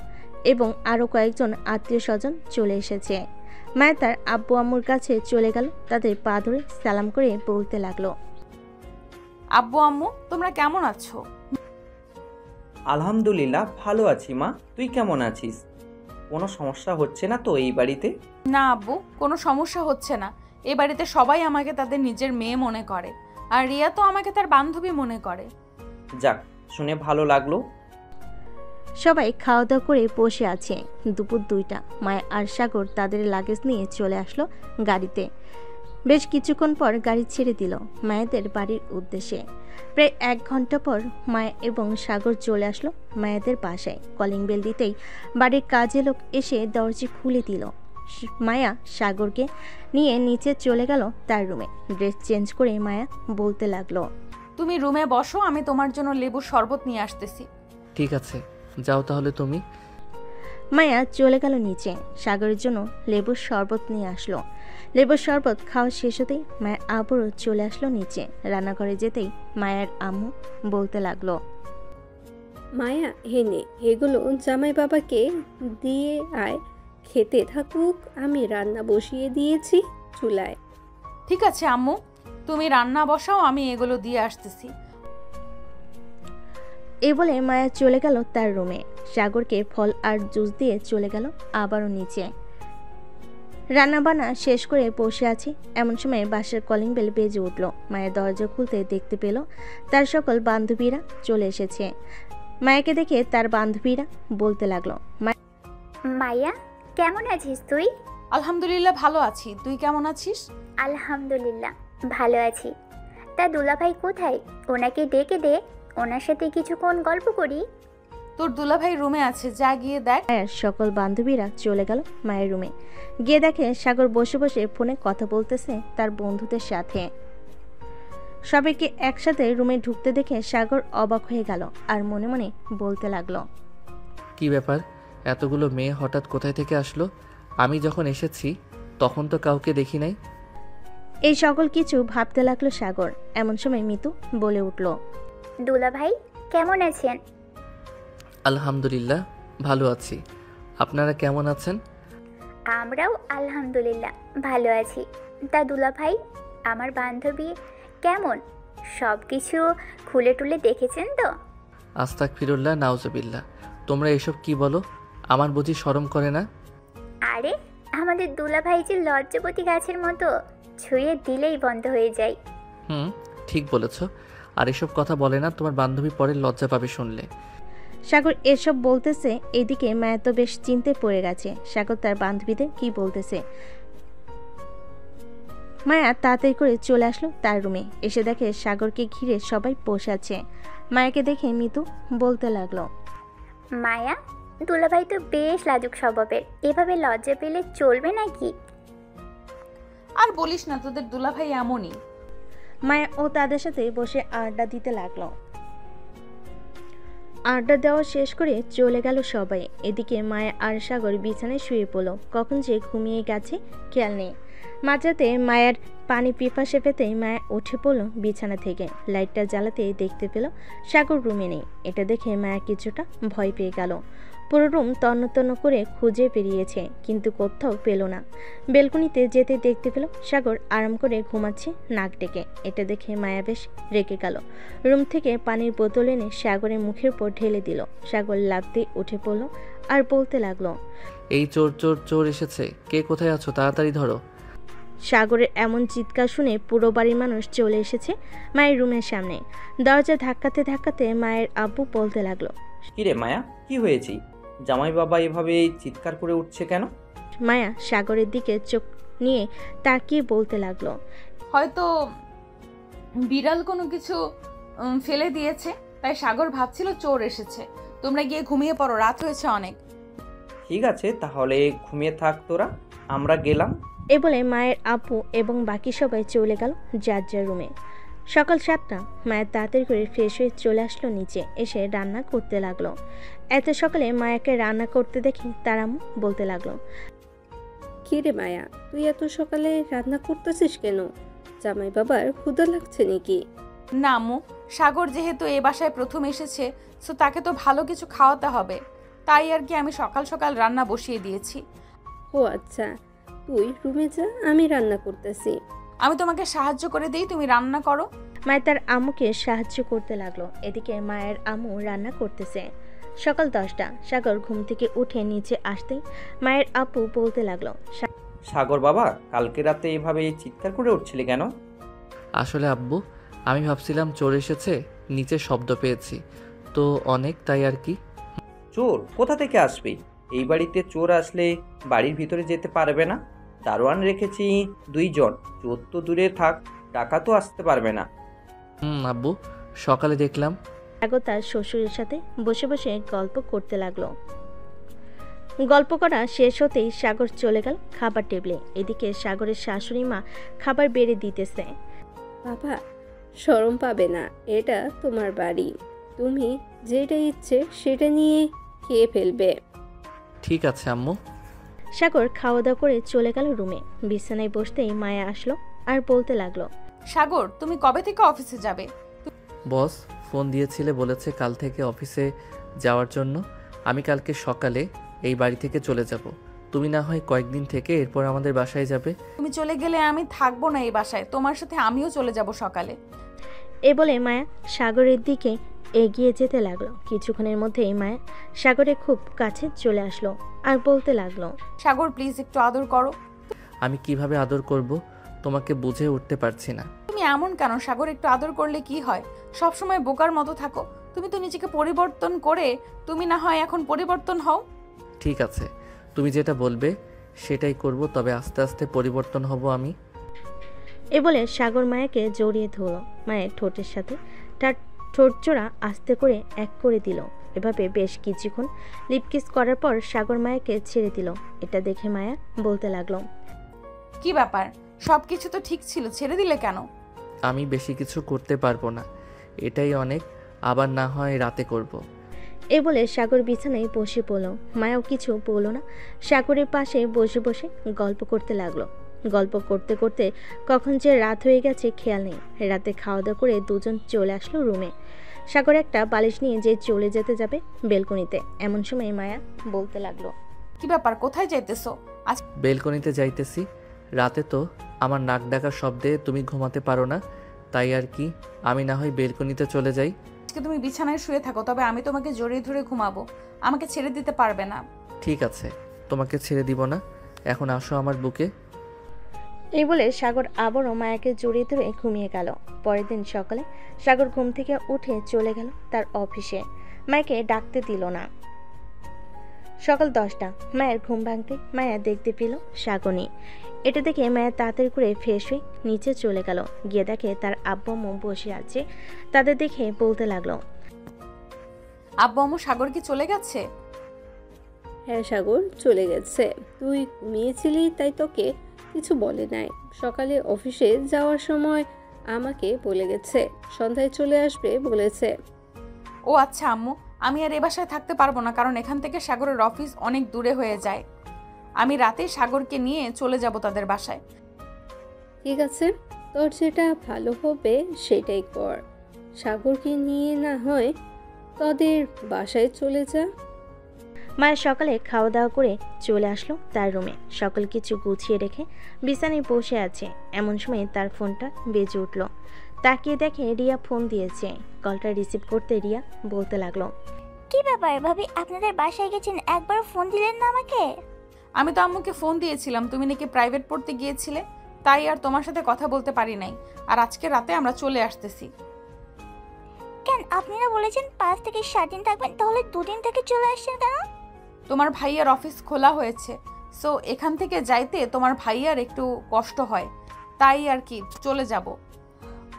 এবং আরও কয়েকজন আত্মীয় স্বজন চলে এসেছে। মায়া তার আব্বু আম্মুর কাছে চলে গেল। তাদের পা ধরে সালাম করে বলতে লাগলো, আব্বু আম্মু, তোমরা কেমন আছো? আলহামদুলিল্লাহ ভালো আছি মা, তুই কেমন আছিস? কোনো সমস্যা হচ্ছে না তো এই বাড়িতে? না আব্বু, কোনো সমস্যা হচ্ছে না। এই বাড়িতে সবাই আমাকে তাদের নিজের মেয়ে মনে করে, আর রিয়া তো আমাকে তার বান্ধবী মনে করে। যাক, শুনে ভালো লাগলো। সবাই খাওয়া দাওয়া করে বসে আছে। দুপুর 2টা। মায়া আর সাগর তাদের লাগেজ নিয়ে চলে আসলো গাড়িতে। বেশ কিছুক্ষণ পর গাড়ি ছেড়ে দিল মায়াদের বাড়ির উদ্দেশ্যে। প্রায় 1 ঘন্টা পর মায়া এবং সাগর চলে আসলো মায়াদের বাসায়। কলিং বেল দিতেই বাড়ির কাজে লোক এসে দরজা খুলে দিল। মায়া সাগরকে নিয়ে নিচে চলে গেল তার রুমে। ড্রেস চেঞ্জ করে মায়া বলতে লাগলো, তুমি রুমে বসো, আমি তোমার জন্য লেবুর শরবত নিয়ে আসতেছি। ঠিক আছে, যাও তাহলে তুমি। মায়া চলে গেল নিচে, সাগরের জন্য লেবুর শরবত নিয়ে আসলো। লেবুর শরবত খাওয়া শেষ হতেই মায়া আবারও চলে আসলো নিচে। রান্নাঘরে যেতেই মায়ার আম্মু বলতে লাগলো, মায়া হেনে এগুলো জামাই বাবাকে দিয়ে আয়, খেতে থাকুক, আমি রান্না বসিয়ে দিয়েছি চুলায়। ঠিক আছে আম্মু, তুমি রান্না বসাও, আমি এগুলো দিয়ে আসতেছি। এ বলে মায়া চলে গেল তার রুমে। সাগরকে ফল আর জুস দিয়ে চলে গেল আবারও নিচে। রান্নাবান্না শেষ করে বসে আছে, এমন সময় বাসার কলিং বেল বেজে উঠল। মায়ের দরজা খুলতে দেখতে পেল তার সকল বান্ধবীরা চলে এসেছে। মায়াকে দেখে তার বান্ধবীরা বলতে লাগলো, মায়া কেমন আছিস তুই? আলহামদুলিল্লাহ ভালো আছি, তুই কেমন আছিস? আলহামদুলিল্লাহ ভালো আছি। তা দুলাভাই কোথায়? ওনাকে ডেকে দে, ওনার সাথে কিছুক্ষণ গল্প করি। তোর দুলাভাই রুমে আছে, যা গিয়ে দেখ। মায়ের সকল বান্ধবীরা চলে গেল মায়ের রুমে। গিয়ে দেখে সাগর বসে বসে ফোনে কথা বলতেছে তার বন্ধুদের সাথে। সবাইকে একসাথে রুমে ঢুকতে দেখে সাগর অবাক হয়ে গেল আর মনে মনে বলতে লাগলো, কি ব্যাপার, এতগুলো মেয়ে হঠাৎ কোথায় থেকে আসলো? আমি যখন এসেছি তখন তো কাউকে দেখি নাই। এই সকল কিছু ভাবতে লাগলো সাগর। এমন সময় মিতু বলে উঠল, দুলাভাই কেমন আছেন? আলহামদুলিল্লাহ ভালো আছি, আপনারা কেমন আছেন? আমরাও আলহামদুলিল্লাহ ভালো আছি। তা দুলাভাই আমার বান্ধবী কেমন? সব কিছু খুলে টুলে দেখেছেন তো? আস্তাগফিরুল্লাহ নাউজুবিল্লাহ, তোমরা এসব কি বলো? আমার বুঝি শরম করে না? আরে আমাদের দুলাভাই যে লজ্জাপতি গাছের মতো, ছুঁয়ে দিলেই বন্ধ হয়ে যায়। ঠিক বলেছ। আর এসব কথা বলে না, তোমার বান্ধবী পরে লজ্জা পাবে শুনলে। সাগর এসব বলতেছে, এদিকে মায়া তো বেশ চিন্তে পড়ে গেছে সাগর তার বান্ধবীদের কি বলতেছে। মায়া তাড়াতাড়ি করে চলে আসলো তার রুমে। এসে দেখে সাগরকে ঘিরে সবাই বসে আছে। মায়াকে দেখে মিতু বলতে লাগলো, মায়া দুলাভাই তো বেশ লাজুক স্বভাবের, এভাবে লজ্জা পেলে চলবে নাকি? আর বলিস না, তোদের দুলাভাই এমনই। মায়া ও তাদের সাথে বসে আড্ডা দিতে লাগলো। আড্ডা দেওয়া শেষ করে চলে গেল সবাই। এদিকে মায়া আর সাগর বিছানায় শুয়ে পড়ল। কখন যে ঘুমিয়ে গেছে খেয়াল নেই। মাঝরাতে মায়ের পানি পিপাসে পেতে মায়া উঠে পড়ল বিছানা থেকে। লাইটটা জ্বালাতে দেখতে পেল সাগর রুমে নেই। এটা দেখে মায়া কিছুটা ভয় পেয়ে গেল। পুরো রুম তন্ন তন্ন করে খুঁজে বেরিয়েছে, কিন্তু কোথাও পেল না। বেলকনিতে যেতে দেখতে পেল সাগর আরাম করে ঘুমাচ্ছে নাক ডেকে। এটা দেখে মায়া বেশ রেগে গেল। রুম থেকে পানির বোতল এনে সাগরের মুখের উপর ঢেলে দিল। সাগর লাফ দিয়ে উঠে পড়ল আর বলতে লাগলো, এই চোর চোর চোর এসেছে, কে কোথায় আছো, তাড়াতাড়ি ধরো। সাগরের এমন চিৎকার শুনে পুরো বাড়ির মানুষ চলে এসেছে মায়ের রুমের সামনে। দরজা ধাক্কাতে ধাক্কাতে মায়ের আব্বু বলতে লাগলো, কিরে মায়া, কি হয়েছে? জামাই বাবা এভাবে চিৎকার করে উঠছে কেন? মায়া সাগরের দিকে চোখ নিয়ে তাকিয়ে বলতে লাগলো, হয়তো বিড়াল কোনো কিছু ফেলে দিয়েছে, তাই সাগর ভাবছিল চোর এসেছে। তোমরা গিয়ে ঘুমিয়ে পড়ো, রাত হয়েছে অনেক। ঠিক আছে, তাহলে ঘুমিয়ে থাক তোরা, আমরা গেলাম। এ বলে মায়ের আব্বু এবং বাকি সবাই চলে গেল যার যার রুমে। সকাল 7টা। মায়ের তাড়াতাড়ি করে ফ্রেশ হয়ে চলে আসলো নিচে, এসে রান্না করতে লাগলো। এত সকালে মায়াকে রান্না করতে দেখে তার আম্মু বলতে লাগলো, কি রে মায়া, তুই এত সকালে রান্না করতেছিস কেন? জামাই বাবার ক্ষুধা লাগছে নাকি? না আম্মু, সাগর যেহেতু এ বাসায় প্রথম এসেছে, সো তাকে তো ভালো কিছু খাওয়াতে হবে, তাই আর কি আমি সকাল সকাল রান্না বসিয়ে দিয়েছি। ও আচ্ছা, তুই রুমে যা, আমি রান্না করতেছি। আমি তোমাকে সাহায্য করে দিই, তুমি রান্না করো। মায়ের তার আম্মুকে সাহায্য করতে লাগলো। এদিকে মায়ের আম্মু রান্না করতেছে। সকাল 10টা। সাগর ঘুম থেকে উঠে নিচে আসতেই মায়ের আব্বু বলতে লাগলো, সাগর বাবা, কালকে রাতে এভাবে চিৎকার করে উঠছিলি কেন? আসলে আব্বু, আমি ভাবছিলাম চোর এসেছে, নিচে শব্দ পেয়েছি তো অনেক, তাই আর কি। চোর কোথা থেকে আসবে? এই বাড়িতে চোর আসলে বাড়ির ভিতরে যেতে পারবে না। দারোয়ান রেখেছি 2 জন। চোর তো দূরে থাক, টাকা তো আসতে পারবে না। আব্বু, সকালে দেখলাম। সাগর তার শ্বশুরের সাথে বসে বসে গল্প করতে লাগলো। গল্প করা শেষ হতেই সাগর চলে গেল খাবার টেবিলে। এদিকে সাগরের শাশুড়ি মা খাবার বেড়ে দিতেছে। বাবা, শরম পাবে না, এটা তোমার বাড়ি, তুমি যেটা ইচ্ছে সেটা নিয়ে খেয়ে ফেলবে। ঠিক আছে আম্মু। সাগর খাওয়া দাওয়া করে চলে গেল রুমে। বিছানায় বসতেই মায়া আসলো আর বলতে লাগলো, সাগর, তুমি কবে থেকে অফিসে যাবে? বস ফোন দিয়েছিলে, বলেছে কাল থেকে অফিসে যাওয়ার জন্য। আমি কালকে সকালে এই বাড়ি থেকে চলে যাব। তুমি না হয় কয়েকদিন থেকে এরপর আমাদের বাসায় যাবে। তুমি চলে গেলে আমি থাকবো না এই বাসায়, তোমার সাথে আমিও চলে যাব সকালে। এ বলে মায়া সাগরের দিকে এগিয়ে যেতে লাগলো। কিছুক্ষণের মধ্যেই মায়া সাগরের খুব কাছে চলে আসলো আর বলতে লাগলো, সাগর প্লিজ একটু আদর করো। আমি কিভাবে আদর করব তোমাকে বুঝে উঠতে পারছি না। তুমি এমন কেন সাগর? একটু আদর করলে কি হয়? সব সময় বোকার মতো থাকো। তুমি তো নিজেকে পরিবর্তন করে তুমি না হয় এখন পরিবর্তন হও। ঠিক আছে, তুমি যেটা বলবে সেটাই করব, তবে আস্তে আস্তে পরিবর্তন হব আমি। এ বলে সাগর মায়াকে জড়িয়ে ধরল। মায়ের ঠোঁটের সাথে তার ঠোঁট জোড়া আস্তে করে এক করে দিল। এভাবে বেশ কিছুক্ষণ লিপকিস করার পর সাগর মায়াকে ছেড়ে দিল। এটা দেখে মায়া বলতে লাগলো, কি ব্যাপার? সবকিছু তো ঠিক ছিল, ছেড়ে দিলে কেন? আমি বেশি কিছু করতে পারবো না, এটাই অনেক, আবার না হয় রাতে করব। এ বলে সাগর বিছানায় বসে পড়ল। মায়াও কিছু বলল না, সাগরের পাশে বসে বসে গল্প করতে লাগলো। গল্প করতে করতে কখন যে রাত হয়ে গেছে খেয়াল নেই। রাতে খাওয়া দাওয়া করে দুজন চলে আসলো রুমে। সাগর একটা বালিশ নিয়ে যে চলে যেতে যাবে বেলকনিতে, এমন সময় মায়া বলতে লাগলো, কি ব্যাপার, কোথায় যাইতেছো? বেলকনিতে যাইতেছি। রাতে তো আমার নাক ডাকার শব্দে তুমি ঘুমাতে পারো না, তাই আর কি, আমি না হয় বেলকনিতে চলে যাই। আজকে তুমি বিছানায় শুয়ে থাকো, তবে আমি তোমাকে জড়িয়ে ধরে ঘুমাবো। আমাকে ছেড়ে দিতে পারবে না। ঠিক আছে, তোমাকে ছেড়ে দিব না, এখন আসো আমার বুকে। এই বলে সাগর আবারও মায়াকে জড়িয়ে ধরে ঘুমিয়ে গেল। পরের দিন সকালে সাগর ঘুম থেকে উঠে চলে গেল তার অফিসে। মায়াকে ডাকতে দিল না। সকাল 10টা। মায়ের ঘুম ভাঙতে মায়া দেখতে পেল সাগরনি। এটা দেখে মায়া তাড়াতাড়ি করে ফ্রেশ হয়ে নিচে চলে গেল। গিয়ে দেখে তার আব্বু আম্মু বসে আছে। তাদের দেখে বলতে লাগলো, আব্বু আম্মু সাগর কি চলে গেছে? হ্যাঁ সাগর চলে গেছে, তুই ঘুমিয়েছিলি তাই তোকে কিছু বলে নাই। সকালে অফিসে যাওয়ার সময় আমাকে বলে গেছে, সন্ধ্যায় চলে আসবে বলেছে। ও আচ্ছা আম্মু, আমি আর এ বাসায় থাকতে পারবো না, কারণ এখান থেকে সাগরের অফিস অনেক দূরে হয়ে যায়। আমি রাতে সাগরকে নিয়ে চলে যাব তাদের বাসায়। ঠিক আছে, তোর যেটা ভালো হবে সেটাই কর। সাগরকে নিয়ে না হয় তোদের বাসায় চলে যা। মায়ের সকালে খাওয়া দাওয়া করে চলে আসলো তার রুমে। সকল কিছু গুছিয়ে রেখে বিছানায় বসে আছে। এমন সময় তার ফোনটা বেজে উঠল। তাকিয়ে দেখে রিয়া ফোন দিয়েছে। কলটা রিসিভ করতে রিয়া বলতে লাগলো, কি ব্যাপার ভাবি, আপনাদের বাসায় গেছেন, একবার ফোন দিলেন না আমাকে? আমি তো আম্মুকে ফোন দিয়েছিলাম, তুমি নাকি প্রাইভেট পড়তে গিয়েছিলে, তাই আর তোমার সাথে কথা বলতে পারি নাই। আর আজকে রাতে আমরা চলে আসতেছি। কেন, আপনারা বলেছেন 5 থেকে 7 দিন থাকবেন, তাহলে 2 দিন থেকে চলে আসছেন কেন? তোমার ভাইয়ার অফিস খোলা হয়েছে, সো এখান থেকে যাইতে তোমার ভাইয়ার একটু কষ্ট হয়, তাই আর কি চলে যাব।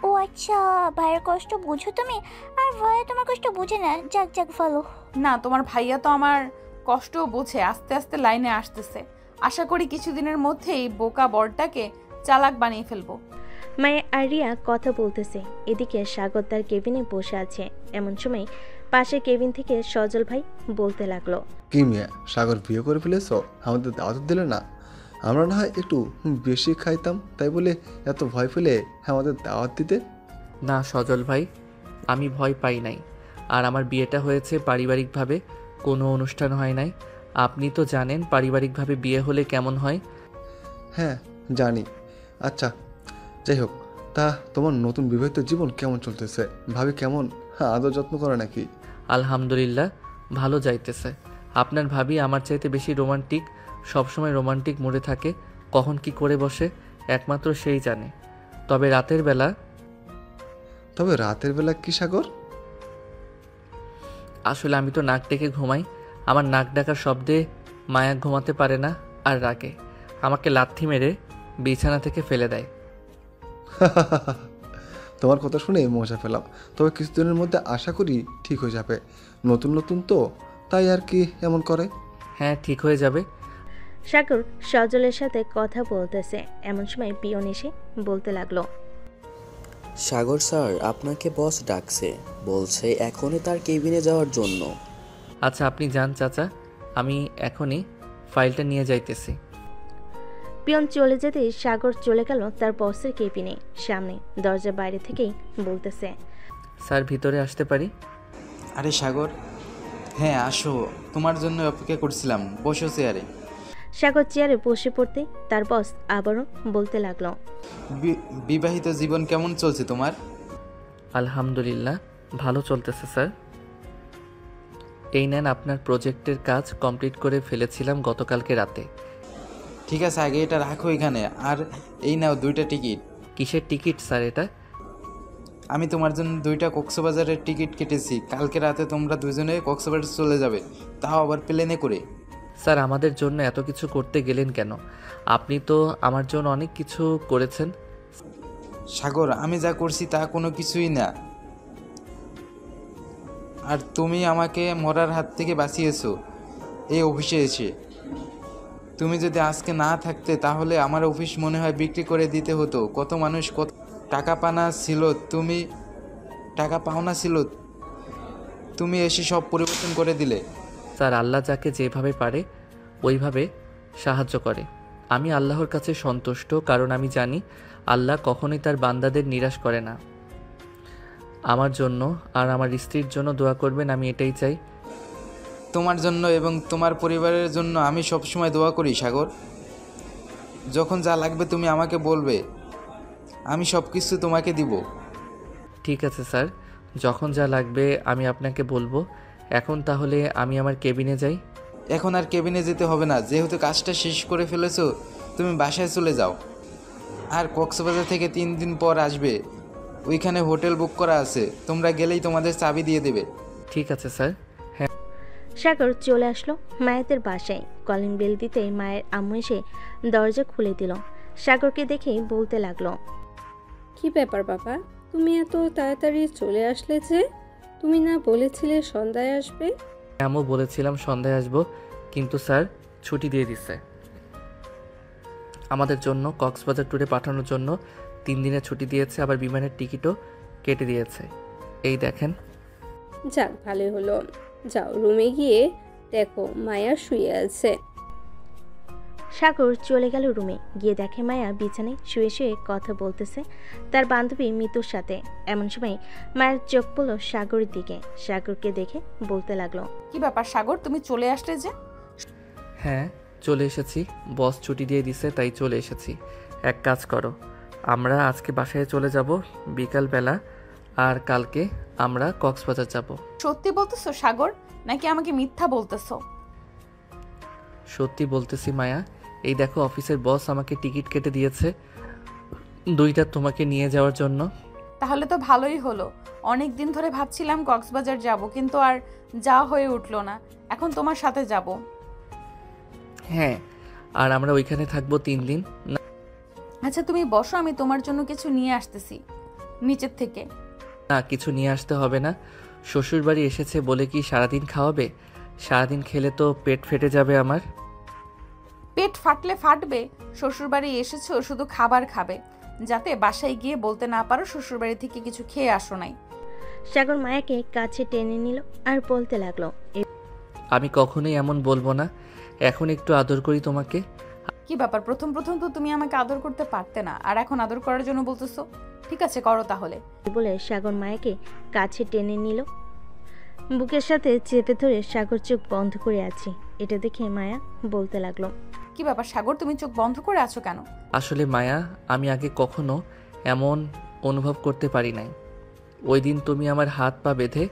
ও আচ্ছা, ভাইয়ের কষ্ট বুঝো তুমি, আর ভাইয়া তোমার কষ্ট বুঝে না। যাক যাক ভালো। না, তোমার ভাইয়া তো আমার কষ্ট বোঝে, আস্তে আস্তে লাইনে আসতেছে। আশা করি কিছুদিনের মধ্যেই বোকা বরটাকে চালাক বানিয়ে ফেলবো। মায়া আর রিয়া কথা বলতেছে। এদিকে সাগর তার কেবিনে বসে আছে। এমন সময় পাশে কেবিন থেকে সজল ভাই বলতে লাগলো, কি মিয়া, সাগর বিয়ে করে ফেলেছ? আমাদের দাওয়াত দিলে না? আমরা না হয় একটু বেশি খাইতাম, তাই বলে এত ভয় পেলে আমাদের দাওয়াত দিতে? না সজল ভাই, আমি ভয় পাই নাই। আর আমার বিয়েটা হয়েছে পারিবারিকভাবে, কোনো অনুষ্ঠান হয় নাই। আপনি তো জানেন পারিবারিকভাবে বিয়ে হলে কেমন হয়। হ্যাঁ জানি। আচ্ছা যাই হোক, তা তোমার নতুন বিবাহিত জীবন কেমন চলতেছে? ভাবি কেমন আদর যত্ন করে নাকি? আলহামদুলিল্লাহ ভালো যাইতেছে। আপনার ভাবি আমার চাইতে বেশি রোমান্টিক, সবসময় রোমান্টিক মোডে থাকে। কখন কি করে বসে একমাত্র সেই জানে। তবে রাতের বেলা কি সাগর? আসলে আমি তো নাক ডেকে ঘুমাই। আমার নাক ডাকার শব্দে মায়া ঘুমাতে পারে না আর রাগে। আমাকে লাথি মেরে বিছানা থেকে ফেলে দেয়। তোমার কথা শুনে মজা পেলাম, তবে কিছুদিনের মধ্যে আশা করি ঠিক হয়ে যাবে। নতুন নতুন তো, তাই আর কি এমন করে। হ্যাঁ, ঠিক হয়ে যাবে। সাগর সজলের সাথে কথা বলতেছে, এমন সময় পিয়ন এসে বলতে লাগলো, সাগর স্যার আপনাকে বস ডাকছে, বলছে এখনই তার কেবিনে যাওয়ার জন্য। আচ্ছা, আপনি যান চাচা, আমি এখনই ফাইলটা নিয়ে যাইতেছি। পিয়ন চলে যেতে সাগর চলে গেল তার বসের কেবিনে। সামনে দরজার বাইরে থেকেই বলতেছে, স্যার ভিতরে আসতে পারি? আরে সাগর, হ্যাঁ আসো, তোমার জন্য অপেক্ষা করছিলাম, বসো চেয়ারে। সাগর চেয়ারে বসে পড়তে তার বস আবারও বলতে লাগলো, বিবাহিত জীবন কেমন চলছে তোমার? আলহামদুলিল্লাহ, ভালো চলতেছে স্যার। এই নেন, আপনার প্রজেক্টের কাজ কমপ্লিট করে ফেলেছিলাম গতকালকে রাতে। ঠিক আছে, আগে এটা রাখো এখানে, আর এই নাও 2টা টিকিট। কিসের টিকিট স্যার এটা? আমি তোমার জন্য 2টা কক্সবাজারের টিকিট কেটেছি, কালকে রাতে তোমরা দুজনে কক্সবাজার চলে যাবে, তাও আবার প্লেনে করে। স্যার, আমাদের জন্য এত কিছু করতে গেলেন কেন? আপনি তো আমার জন্য অনেক কিছু করেছেন। সাগর, আমি যা করছি তা কোনো কিছুই না, আর তুমি আমাকে মরার হাত থেকে বাঁচিয়েছো এই অফিসে এসে। তুমি যদি আজকে না থাকতে তাহলে আমার অফিস মনে হয় বিক্রি করে দিতে হতো। কত মানুষ কত টাকা পাওনা ছিল, তুমি এসে সব পরিবর্তন করে দিলে। স্যার, আল্লাহ যাকে যেভাবে পারে ওইভাবে সাহায্য করে। আমি আল্লাহর কাছে সন্তুষ্ট, কারণ আমি জানি আল্লাহ কখনোই তার বান্দাদের নিরাশ করে না। আমার জন্য আর আমার স্ত্রীর জন্য দোয়া করবেন, আমি এটাই চাই। তোমার জন্য এবং তোমার পরিবারের জন্য আমি সবসময় দোয়া করি সাগর। যখন যা লাগবে তুমি আমাকে বলবে, আমি সব কিছু তোমাকে দিব। ঠিক আছে স্যার, যখন যা লাগবে আমি আপনাকে বলবো। এখন তাহলে আমি আমার কেবিনে যাই। এখন আর কেবিনে যেতে হবে না, যেহেতু কাজটা শেষ করে ফেলেছো তুমি বাসায় চলে যাও। আর কক্সবাজার থেকে 3 দিন পর আসবে, ওইখানে হোটেল বুক করা আছে, তোমরা গেলেই তোমাদের চাবি দিয়ে দেবে। ঠিক আছে স্যার। হ্যাঁ। সাগর চলে আসলো মায়াদের বাসায়। কলিং বেল দিতে মায়ের আম্মু এসে দরজা খুলে দিল। সাগরকে দেখেই বলতে লাগলো, কি ব্যাপার বাবা, তুমি এত তাড়াতাড়ি চলে আসলে যে? তুমি না বলেছিলে সন্ধ্যায় আসবে? আমিও বলেছিলাম সন্ধ্যায় আসবো, কিন্তু স্যার ছুটি দিয়ে দিচ্ছে আমাদের জন্য। কক্সবাজার ট্যুরে পাঠানোর জন্য 3 দিনের ছুটি দিয়েছে, আবার বিমানের টিকিটও কেটে দিয়েছে। এই দেখেন। যাক, ভালোই হলো। যাও রুমে গিয়ে দেখো মায়া শুয়ে আছে। সাগর চলে গেল রুমে। গিয়ে দেখে মায়া বিছানায় শুয়ে শুয়ে কথা বলতেছে তার বান্ধবী মিতুর সাথে। এমন সময় মায়ের চোখ পড়ল সাগরের দিকে। সাগরকে দেখে বলতে লাগলো, কি ব্যাপার সাগর, তুমি চলে আসলে যে? হ্যাঁ, চলে এসেছি। বস ছুটি দিয়ে দিছে, তাই চলে এসেছি। এক কাজ করো, আমরা আজকে বাসায় চলে যাব বিকালবেলা, আর কালকে আমরা কক্সবাজার যাব। সত্যি বলতেছো সাগর, নাকি আমাকে মিথ্যা বলতেছো? সত্যি বলতেছি মায়া। এই দেখো, অফিসের বস আমাকে টিকিট কেটে দিয়েছে 2টা তোমাকে নিয়ে যাওয়ার জন্য। তাহলে তো ভালোই হলো। অনেক দিন ধরে ভাবছিলাম কক্সবাজার যাব, কিন্তু আর যাওয়া হয়ে উঠলো না। এখন তোমার সাথে যাব। হ্যাঁ, আর আমরা ওইখানে থাকবো 3 দিন। আচ্ছা তুমি বসো, আমি তোমার জন্য কিছু নিয়ে আসতেছি নিচের থেকে। না, কিছু নিয়ে আসতে হবে না। শ্বশুরবাড়ি এসেছে বলে কি সারাদিন খাওয়াবে? সারাদিন খেলে তো পেট ফেটে যাবে আমার। পেট ফাটলে ফাটবে। শ্বশুরবাড়ি এসেছো শুধু খাবার খাবে, যাতে বাসায় গিয়ে বলতে না পারো শ্বশুরবাড়ি থেকে কিছু খেয়ে আসো নাই। সাগর মায়াকে কাছে টেনে নিল আর বলতে লাগলো, আমি কখনোই এমন বলবো না। এখন একটু আদর করি তোমাকে। কি ব্যাপার, প্রথম তো তুমি আমাকে আদর করতে পারতে না, আর এখন আদর করার জন্য বলতেছো? ঠিক আছে, করো তাহলে। বলে সাগর মায়াকে কাছে টেনে নিল। বুকের সাথে চেপে ধরে সাগর চোখ বন্ধ করে আছে। এটা দেখে মায়া বলতে লাগলো, কি ব্যাপার সাগর, তুমি চোখ বন্ধ করে আছো কেন? আসলে মায়া, আমি আগে কখনো এমন অনুভব করতে পারি নাই। ওই দিন তুমি আমার হাত পা বেঁধে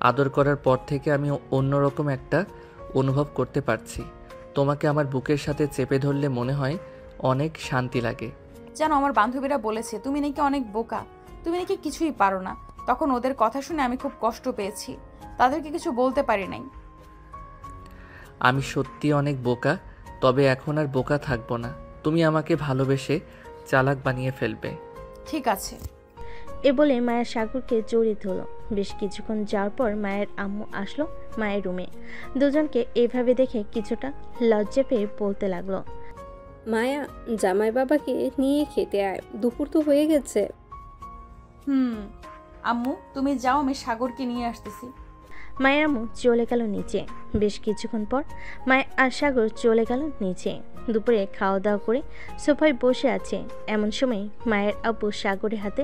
আদর করার পর থেকে আমি অন্যরকম একটা অনুভব করতে পারছি। তোমাকে আমার বুকের সাথে চেপে ধরলে মনে হয় অনেক শান্তি লাগে। জানো, আমার বান্ধবীরা বলেছে তুমি নাকি অনেক বোকা, তুমি নাকি কিছুই পারো না। তখন ওদের কথা শুনে আমি খুব কষ্ট পেয়েছি, তাদেরকে কিছু বলতে পারি নাই। আমি সত্যি অনেক বোকা, তবে এখন আর বোকা থাকবো না। তুমি আমাকে ভালোবেসে চালাক বানিয়ে ফেলবে। ঠিক আছে। এ বলে মায়া সাগরকে জড়িয়ে ধরল। বেশ কিছুক্ষণ যাওয়ার পর মায়ের আম্মু আসলো মায়ের রুমে। দুজনকে এভাবে দেখে কিছুটা লজ্জা পেয়ে বলতে লাগলো, মায়া, জামাই বাবাকে নিয়ে খেতে আয়, দুপুর তো হয়ে গেছে। আম্মু তুমি যাও, আমি সাগরকে নিয়ে আসতেছি। মায়ের আম্মু চলে গেল নিচে। বেশ কিছুক্ষণ পর মায়ের আর সাগর চলে গেল নিচে। দুপুরে খাওয়া দাওয়া করে সোফায় বসে আছে। এমন সময় মায়ের আব্বু সাগরের হাতে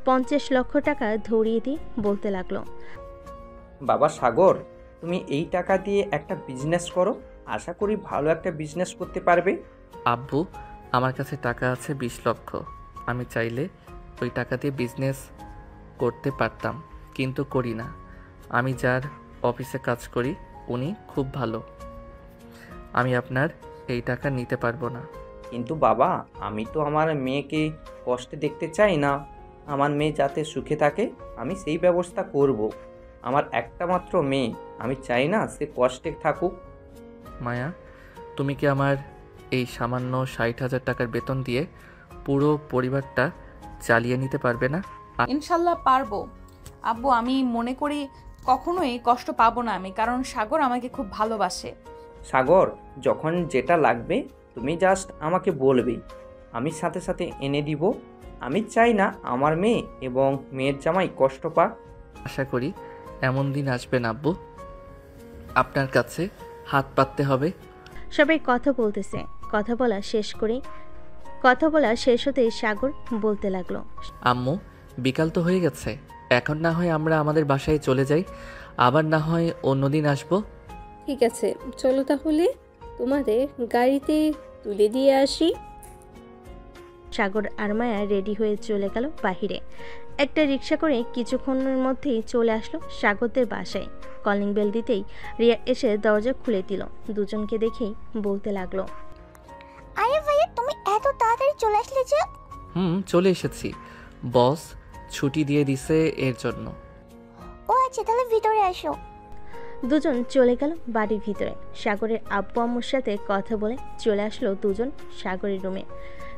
50 লক্ষ টাকা ধরিয়ে দিয়ে বলতে লাগলো, বাবা সাগর, তুমি এই টাকা দিয়ে একটা বিজনেস করো, আশা করি ভালো একটা বিজনেস করতে পারবে। আব্বু, আমার কাছে টাকা আছে 20 লক্ষ। আমি চাইলে ওই টাকা দিয়ে বিজনেস করতে পারতাম, কিন্তু করি না। আমি যার অফিসে কাজ করি উনি খুব ভালো। আমি আপনার এই টাকা নিতে পারবো না। কিন্তু বাবা, আমি তো আমার মেয়েকে কষ্টে দেখতে চাই না। আমার মেয়ে যাতে সুখে থাকে আমি সেই ব্যবস্থা করব। আমার একটা মাত্র মেয়ে, আমি চাই না সে কষ্টে থাকুক। মায়া, তুমি কি আমার এই সামান্য 60,000 টাকার বেতন দিয়ে পুরো পরিবারটা চালিয়ে নিতে পারবে না? ইনশাল্লাহ পারবো আব্বু। আমি মনে করি কখনোই কষ্ট পাবো না আমি, কারণ সাগর আমাকে খুব ভালোবাসে। সাগর, যখন যেটা লাগবে তুমি জাস্ট আমাকে বলবে, আমি সাথে সাথে এনে দিব। আমি চাই না আমার মেয়ে এবং মেয়ের জামাই কষ্ট পাক। আশা করি এমন দিন আসবে না আব্বু, আপনার কাছে হাত পাততে হবে। সবাই কথা বলতেছে। কথা বলা শেষ হতেই সাগর বলতে লাগলো, আম্মু, বিকাল তো হয়ে গেছে, এখন না হয় আমরা আমাদের বাসায় চলে যাই, আবার না হয় অন্যদিন আসবো। ঠিক আছে, চলো তাহলে তোমাদের গাড়িতে তুলে দিয়ে আসি। সাগর আর মায়া রেডি হয়ে চলে গেল বাহিরে। একটা রিক্সা করে কিছুক্ষণের মধ্যেই চলে আসলো সাগরদের বাসায়। কলিং বেল দিতেই রিয়া এসে দরজা খুলে দিল। দুজনকে দেখেই বলতে লাগলো, আরে ভাইয়া, তুমি এত তাড়াতাড়ি চলে আসলে যে? চলে এসেছি, বস ছুটি দিয়ে দিছে এর জন্য। ও আচ্ছা, তাহলে ভিতরে আসো। দুজন চলে গেল বাড়ির ভিতরে। সাগরের আব্বু আম্মুর সাথে কথা বলে চলে আসলো দুজন সাগরের রুমে।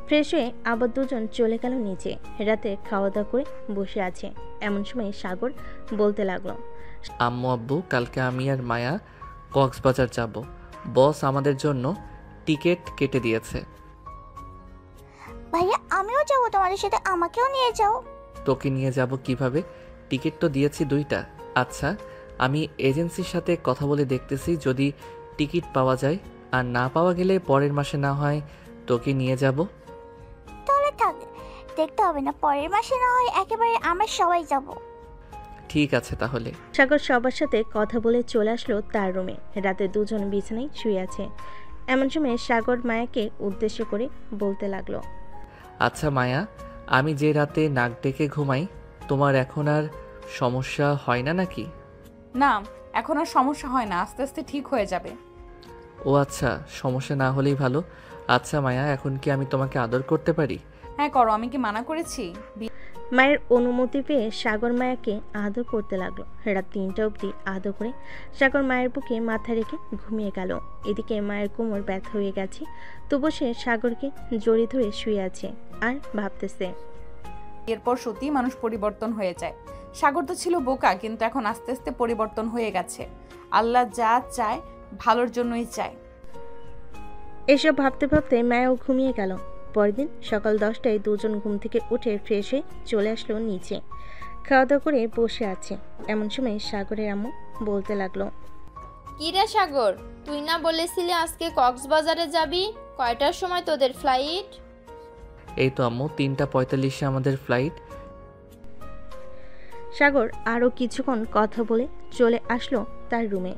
ফ্রেশ হয়ে আবার দুজন চলে গেল নিচে। রাতে খাওয়া দাওয়া করে বসে আছে। এমন সময় সাগর বলতে লাগলো, আম্মু আব্বু, কালকে আমি আর মায়া কক্সবাজার যাব। বস আমাদের জন্য টিকিট কেটে দিয়েছে। ভাইয়া, আমিও যাবো তোমাদের সাথে, আমাকেও নিয়ে যাও। তোকে নিয়ে যাব কিভাবে? টিকিট তো দিয়েছি 2টা। আচ্ছা, আমি এজেন্সির সাথে কথা বলে দেখতেছি, যদি টিকিট পাওয়া যায়, আর না পাওয়া গেলে পরের মাসে না হয় তোকে নিয়ে যাব। তাহলে থাক, দেখতে হবে না, পরের মাসে না হয় একেবারে আমরা সবাই যাব। ঠিক আছে তাহলে। সাগর সবার সাথে কথা বলে চলে আসলো তার রুমে। রাতে দুজন বিছানায় শুয়ে আছে। এমন সময় সাগর মায়াকে উদ্দেশ্য করে বলতে লাগলো, আচ্ছা মায়া, আমি যে রাতে নাক ডেকে ঘুমাই, তোমার এখন আর সমস্যা হয় না নাকি? না, এখন আর সমস্যা হয় না, আস্তে আস্তে ঠিক হয়ে যাবে। ও আচ্ছা, সমস্যা না হলেই ভালো। আচ্ছা মায়া, এখন কি আমি তোমাকে আদর করতে পারি? হ্যাঁ করো, আমি কি মানা করেছি? মায়ের অনুমতি পেয়ে সাগর মায়াকে আদর করতে লাগলো। রাত 3টা অবধি আদর করে সাগর মায়ের বুকে মাথা রেখে ঘুমিয়ে গেল। এদিকে মায়ের কোমর ব্যথা হয়ে গেছে, তবু সে সাগরকে জড়িয়ে ধরে শুয়ে আছে আর ভাবতেছে। এরপর সত্যি মানুষ পরিবর্তন হয়ে যায়। সাগর তো ছিল বোকা, কিন্তু এখন আস্তে আস্তে পরিবর্তন হয়ে গেছে। আল্লাহ যা চায় ভালোর জন্যই চায়। এসব ভাবতে ভাবতে মায়াও ঘুমিয়ে গেল। পরদিন সকাল 10টায় দুজন ঘুম থেকে উঠে ফ্রেশ হয়ে চলে আসলো নিচে। খাওয়া দাওয়া করে বসে আছে। এমন সময় সাগরের আম্মু বলতে লাগলো, কি রে সাগর, তুই না বলেছিলি আজকে কক্সবাজারে যাবি? কয়টার সময় তোদের ফ্লাইট? এই তো আম্মু, 3:45-এ আমাদের ফ্লাইট। সাগর আরও কিছুক্ষণ কথা বলে চলে আসলো তার রুমে।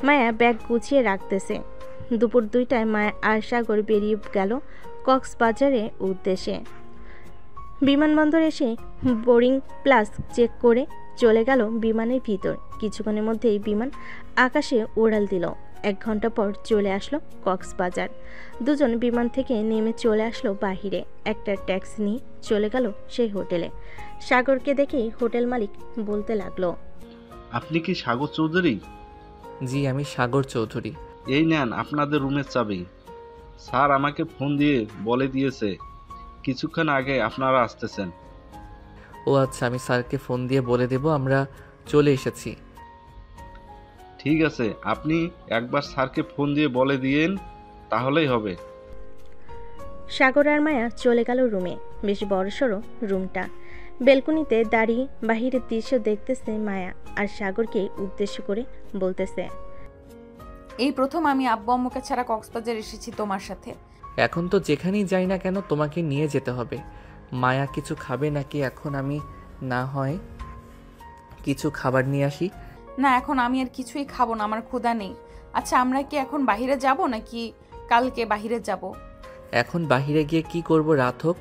মায়া ব্যাগ গুছিয়ে রাখতেছে। দুপুর 2টায় মায়া আর সাগর বেরিয়ে গেল কক্সবাজারের উদ্দেশ্যে। বিমানবন্দর এসে বোর্ডিং প্লাস চেক করে চলে গেল বিমানের ভিতর। কিছুক্ষণের মধ্যেই বিমান আকাশে উড়াল দিল। 1 ঘন্টা পর চলে আসলো কক্সবাজার। দুজন বিমান থেকে নেমে চলে আসলো বাহিরে। একটা ট্যাক্সি নিয়ে চলে গেল সেই হোটেলে। সাগরকে দেখেই হোটেল মালিক বলতে লাগলো, আপনি কি সাগর চৌধুরী? জি, আমি সাগর চৌধুরী। এই নেন আপনাদের রুমের চাবি। স্যার আমাকে ফোন দিয়ে বলে দিয়েছে কিছুক্ষণ আগে আপনারা আসতেছেন। ও আচ্ছা, আমি স্যারকে ফোন দিয়ে বলে দেব আমরা চলে এসেছি। ঠিক আছে, আপনি একবার স্যারকে ফোন দিয়ে বলে দিয়েন, তাহলেই হবে। সাগর আর মায়া চলে গেল রুমে। বেশ বড়সড় রুমটা। বেলকনিতে দাঁড়িয়ে বাহিরের দৃশ্য দেখতেছে মায়া, আর সাগরকে উদ্দেশ্য করে বলতেছে, এই প্রথম আমি আব্বু আম্মুকে ছাড়া কক্সবাজার এসেছি তোমার সাথে। এখন তো যেখানেই যাই না কেন তোমাকে নিয়ে যেতে হবে। মায়া কিছু খাবে নাকি এখন আমি না হয় কিছু খাবার নিয়ে আসি? না, এখন আমি আর কিছুই খাবো না, আমার ক্ষুধা নেই। আচ্ছা, আমরা কি এখন বাইরে যাব নাকি কালকে বাইরে যাব? এখন বাইরে গিয়ে কি করব? রাত হোক,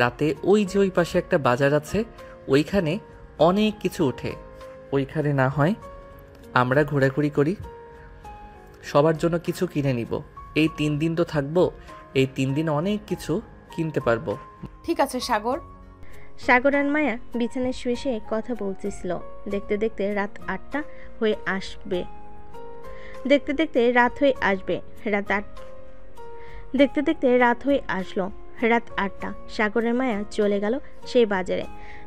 রাতে ওই যে ওই পাশে একটা বাজার আছে, ওইখানে অনেক কিছু ওঠে। ওইখানে না হয় আমরা ঘোরাঘুরি করি, সবার জন্য কিছু কিনে নিব। এই 3 দিন তো থাকবো, এই 3 দিন অনেক কিছু কিনতে পারবো। ঠিক আছে সাগর। সাগর আর মায়া বিছানায় শুয়ে শুয়ে কথা বলতেছিল। দেখতে দেখতে রাত 8টা হয়ে আসবে। দেখতে দেখতে রাত হয়ে আসবে। দেখতে দেখতে রাত হয়ে আসলো। রাত 8টা। সাগরের মায়া চলে গেল সেই বাজারে।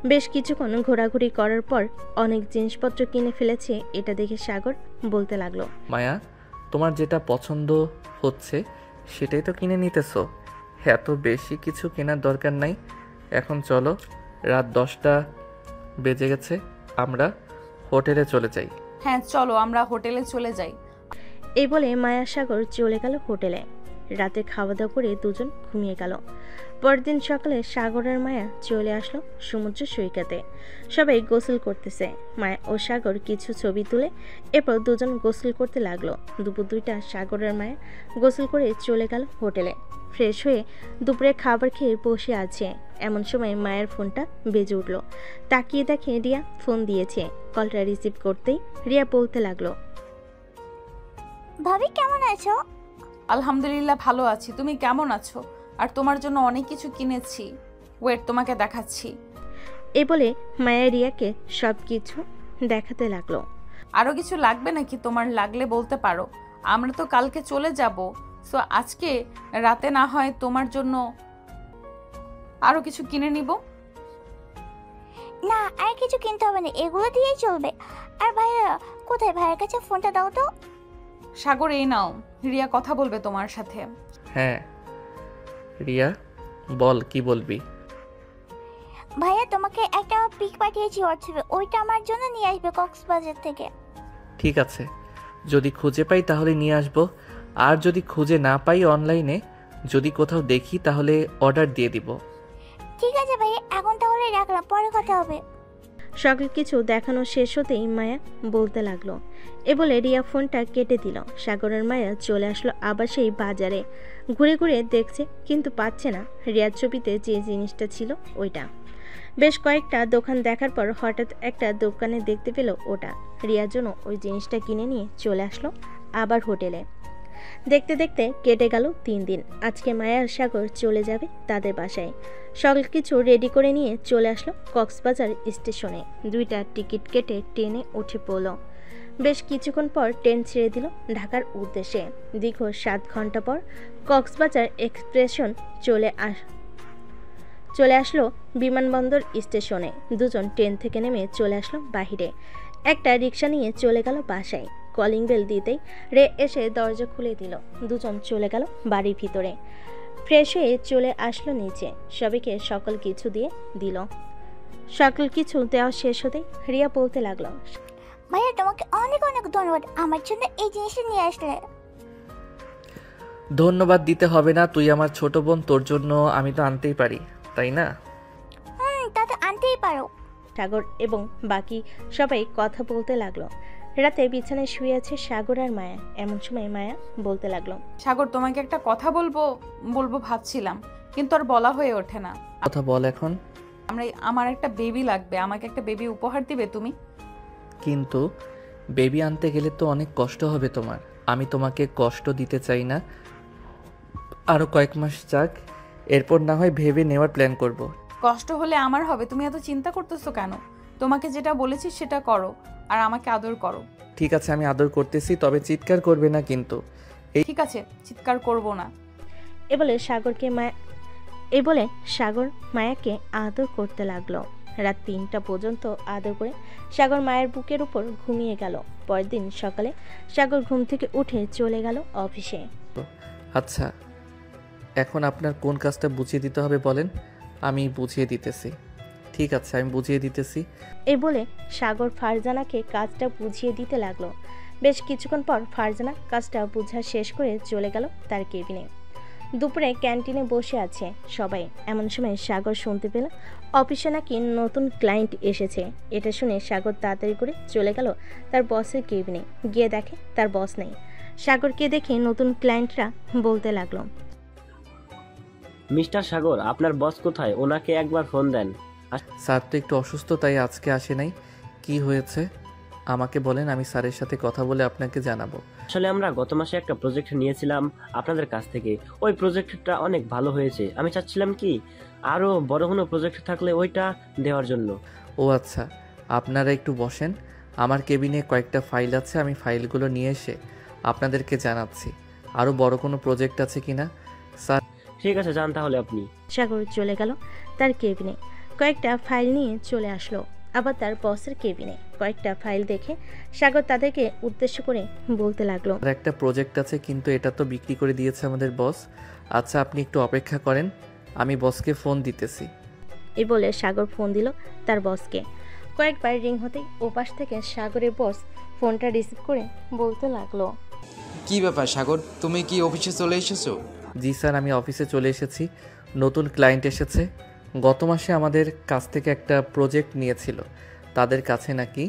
বেশ কিছুক্ষণ ঘোরাঘুরি করার পর অনেক জিনিসপত্র কিনে ফেলেছে। এটা দেখে সাগর বলতে লাগলো, মায়া, তোমার যেটা পছন্দ হচ্ছে সেটাই তো কিনে নিতেছো। এত বেশি কিছু কেনার দরকার নাই। এখন চলো, রাত 10টা বেজে গেছে, আমরা হোটেলে চলে যাই। হ্যাঁ চলো, আমরা হোটেলে চলে যাই। এই বলে মায়া সাগর চলে গেল হোটেলে। রাতে খাওয়া দাওয়া করে দুজন ঘুমিয়ে গেল। পরদিন সকালে সাগর আর মায়া চলে আসলো সমুদ্র সৈকতে। সবাই গোসল করতেছে। মায়া ও সাগর কিছু ছবি তুলে এরপর দুজন গোসল করতে লাগলো। দুপুর 2টা সাগর আর মায়া গোসল করে চলে গেল হোটেলে। ফ্রেশ হয়ে দুপুরে খাবার খেয়ে বসে আছে। এমন সময় মায়ের ফোনটা বেজে উঠল। তাকিয়ে দেখে রিয়া ফোন দিয়েছে। কলটা রিসিভ করতেই রিয়া বলতে লাগলো, ভাবি কেমন আছো? আলহামদুলিল্লাহ ভালো আছি, তুমি কেমন আছো? আর তোমার জন্য অনেক কিছু কিনেছি, ওয়েট তোমাকে দেখাচ্ছি। এই বলে মায়া রিয়াকে সব কিছু দেখাতে লাগলো। আরো কিছু লাগবে নাকি? তোমার লাগলে বলতে পারো, আমরা তো কালকে চলে যাব। সো আজকে রাতে না হয় তোমার জন্য আরো কিছু কিনে নিব। না, আর কিছু কিনতে হবে না, এগুলো দিয়েই চলবে। আর ভাইয়া কোথায়? ভাইয়ের কাছে ফোনটা দাও তো। সাগর এই নাও, রিয়া কথা বলবে তোমার সাথে। হ্যাঁ রিয়া, বল কি বলবি? ভাইয়া তোমাকে একটা পিক পাঠিয়েছি হোয়াটসঅ্যাপে, ওইটা আমার জন্য নিয়ে আসবে কক্সবাজার থেকে। ঠিক আছে, যদি খুঁজে পাই তাহলে নিয়ে আসবো। আর যদি খুঁজে না পাই অনলাইনে যদি কোথাও দেখি তাহলে অর্ডার দিয়ে দিব। ঠিক আছে ভাইয়া, এখন তাহলে রাখলাম, পরে কথা হবে। সকল কিছু দেখানো শেষ হতেই মায়া বলতে লাগলো। এ বলে রিয়া ফোনটা কেটে দিল। সাগরের মায়া চলে আসলো আবার সেই বাজারে। ঘুরে ঘুরে দেখছে কিন্তু পাচ্ছে না রিয়ার ছবিতে যে জিনিসটা ছিল ওইটা। বেশ কয়েকটা দোকান দেখার পর হঠাৎ একটা দোকানে দেখতে পেল ওটা। রিয়ার জন্য ওই জিনিসটা কিনে নিয়ে চলে আসলো আবার হোটেলে। দেখতে দেখতে কেটে গেল 3 দিন। আজকে মায়া আর সাগর চলে যাবে তাদের বাসায়। সকল কিছু রেডি করে নিয়ে চলে আসলো কক্সবাজার স্টেশনে। 2টা টিকিট কেটে ট্রেনে উঠে পড়ল। বেশ কিছুক্ষণ পর ট্রেন ছেড়ে দিল ঢাকার উদ্দেশ্যে। দীর্ঘ 7 ঘন্টা পর কক্সবাজার এক্সপ্রেশন চলে আসলো বিমানবন্দর স্টেশনে। দুজন ট্রেন থেকে নেমে চলে আসলো বাহিরে। একটা রিক্সা নিয়ে চলে গেল বাসায়। কলিং বেল দিতেই রে এসে দরজা খুলে দিল। দুজন চলে গেল বাড়ির ভিতরে। ফ্রেশ হয়ে চলে আসলো নিচে। সবাইকে সকল কিছু দিয়ে দিল। সকল কিছু দেওয়া শেষ হতেই রিয়া বলতে লাগলো, ভাইয়া তোমাকে অনেক অনেক ধন্যবাদ, আমার জন্য এই জিনিসটা নিয়ে আসলে। ধন্যবাদ দিতে হবে না, তুই আমার ছোট বোন, তোর জন্য আমি তো আনতেই পারি, তাই না? তা তো আনতেই পারো। সাগর এবং বাকি সবাই কথা বলতে লাগলো। রাতে বিছানায় শুয়ে আছে সাগর আর মায়া। এমন সময় মায়া বলতে লাগলো, সাগর তোমাকে একটা কথা বলবো ভাবছিলাম, কিন্তু আর বলা হয়ে ওঠে না। কথা বল এখন। আমার একটা বেবি লাগবে, আমাকে একটা বেবি উপহার দিবে তুমি? কিন্তু বেবি আনতে গেলে তো অনেক কষ্ট হবে তোমার। আমি তোমাকে কষ্ট দিতে চাই না। আরো কয়েক মাস যাক, এরপর না হয় ভেবে নেওয়ার প্ল্যান করব। কষ্ট হলে আমার হবে, তুমি এত চিন্তা করতেছো কেন? তোমাকে যেটা বলেছি সেটা করো আর আমাকে আদর করো। ঠিক আছে, আমি আদর করতেছি, তবে চিৎকার করবে না কিন্তু। ঠিক আছে, চিৎকার করব না। এ বলে সাগর মায়াকে আদর করতে লাগলো। রাত 3টা পর্যন্ত আদর করে সাগর মায়ের বুকের উপর ঘুমিয়ে গেল। পরের দিন সকালে সাগর ঘুম থেকে উঠে চলে গেল অফিসে। আচ্ছা, এখন আপনার কোন কাজটা বুঝিয়ে দিতে হবে বলেন, আমি বুঝিয়ে দিতেছি। ঠিক আছে, আমি বুঝিয়ে দিতেছি। এ বলে সাগর ফারজানাকে কাজটা বুঝিয়ে দিতে লাগলো। বেশ কিছুক্ষণ পর ফারজানা কাজটা বোঝা শেষ করে চলে গেল তার কেবিনে। দুপুরে ক্যান্টিনে বসে আছে সবাই। এমন সময় সাগর শুনতে পেল অফিসে নাকি নতুন ক্লায়েন্ট এসেছে। এটা শুনে সাগর তাড়াতাড়ি করে চলে গেল তার বসের কেবিনে। গিয়ে দেখে তার বস নেই। সাগরকে দেখে নতুন ক্লায়েন্টরা বলতে লাগলো, মিস্টার সাগর, আপনার বস কোথায়? ওনাকে একবার ফোন দেন। স্যার তো একটু অসুস্থ, তাই আজকে আসে নাই। কি হয়েছে আমাকে বলেন, আমি স্যারের সাথে কথা বলে আপনাকে জানাবো। আসলে আমরা গত মাসে একটা প্রজেক্ট নিয়েছিলাম আপনাদের কাছ থেকে। ওই প্রজেক্টটা অনেক ভালো হয়েছে। আমি চাচ্ছিলাম কি আরও বড় কোনো প্রজেক্ট থাকলে ওইটা দেওয়ার জন্য। ও আচ্ছা, আপনারা একটু বসেন। আমার কেবিনে কয়েকটা ফাইল আছে, আমি ফাইলগুলো নিয়ে এসে আপনাদেরকে জানাচ্ছি আরও বড় কোনো প্রজেক্ট আছে কিনা। স্যার ঠিক আছে, যান তাহলে আপনি। সাগর চলে গেল তার কেবিনে। কয়েকটা ফাইল নিয়ে চলে আসলো আবার তার বসের কেবিনে। কয়েকটা ফাইল দেখে সাগর তাদেরকে উদ্দেশ্য করে বলতে লাগলো, আর একটা প্রজেক্ট আছে, কিন্তু এটা তো বিক্রি করে দিয়েছে আমাদের বস। আচ্ছা, আপনি একটু অপেক্ষা করেন, আমি বসকে ফোন দিতেছি। এই বলে সাগর ফোন দিল তার বসকে। কয়েকবার রিং হতেই ওপাশ থেকে সাগরের বস ফোনটা রিসিভ করে বলতে লাগলো, কি ব্যাপার সাগর, তুমি কি অফিসে চলে এসেছো? জি স্যার, আমি অফিসে চলে এসেছি। নতুন ক্লায়েন্ট এসেছে। গত মাসে আমাদের কাছ থেকে একটা প্রজেক্ট নিয়েছিল। তাদের কাছে নাকি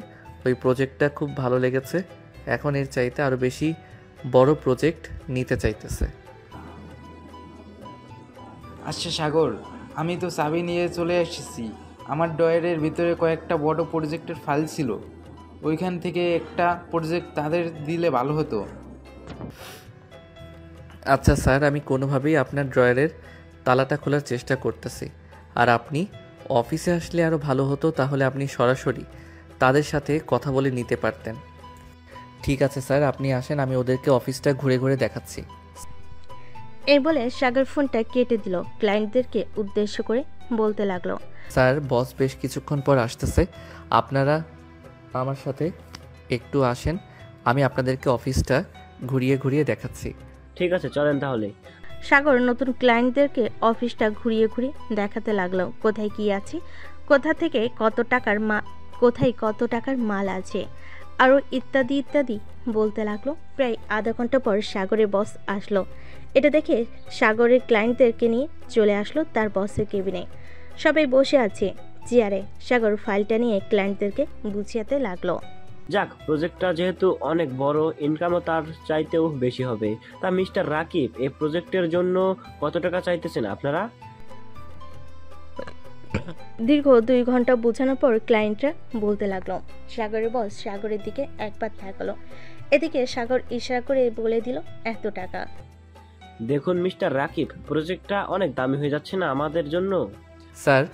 ওই প্রজেক্টটা খুব ভালো লেগেছে। এখন এর চাইতে আরও বেশি বড় প্রজেক্ট নিতে চাইতেছে। আচ্ছা সাগর, আমি তো চাবি নিয়ে চলে এসেছি। আমার ড্রয়ারের ভিতরে কয়েকটা বড় প্রজেক্টের ফাইল ছিল। ওইখান থেকে একটা প্রজেক্ট তাদের দিলে ভালো হতো। আচ্ছা স্যার, আমি কোনোভাবেই আপনার ড্রয়ারের তালাটা খোলার চেষ্টা করতেছি। আর আপনি অফিসে আসলে আরও ভালো হতো, তাহলে আপনি সরাসরি তাদের সাথে কথা বলে নিতে পারতেন। ঠিক আছে স্যার, আপনি আসেন, আমি ওদেরকে অফিসটা ঘুরে ঘুরে দেখাচ্ছি। এই বলে সাগর ফোনটা কেটে দিল। ক্লায়েন্টদেরকে উদ্দেশ্য করে বলতে লাগলো, স্যার, বস বেশ কিছুক্ষণ পর আসতেছে। আপনারা আমার সাথে একটু আসেন, আমি আপনাদেরকে অফিসটা ঘুরিয়ে ঘুরিয়ে দেখাচ্ছি। ঠিক আছে, চলেন তাহলে। সাগর নতুন ক্লায়েন্টদেরকে অফিসটা ঘুরিয়ে ঘুরিয়ে দেখাতে লাগলো। কোথায় কি আছে, কোথায় কত টাকার মাল আছে, আরও ইত্যাদি ইত্যাদি বলতে লাগলো। প্রায় আধা ঘন্টা পর সাগরের বস আসলো। এটা দেখে সাগরের ক্লায়েন্টদেরকে নিয়ে চলে আসলো তার বসের কেবিনে। সবাই বসে আছে চেয়ারে। সাগর ফাইলটা নিয়ে ক্লায়েন্টদেরকে বুঝিয়াতে লাগলো। যাক, প্রজেক্টটা যেহেতু অনেক বড়, ইনকামও তার চাইতেও বেশি হবে। তা মিস্টার রাকিব, এই প্রজেক্টের জন্য কত টাকা চাইতেছেন আপনারা? দীর্ঘ 2 ঘন্টা বোঝানোর পর ক্লায়েন্টরা বলতে লাগলো। সাগরের বস সাগরের দিকে একবার তাকালো। এদিকে সাগর ইশারা করে বলে দিল, এত টাকা। দেখুন মিস্টার রাকিব, প্রজেক্টটা অনেক দামি হয়ে যাচ্ছে না আমাদের জন্য? স্যার,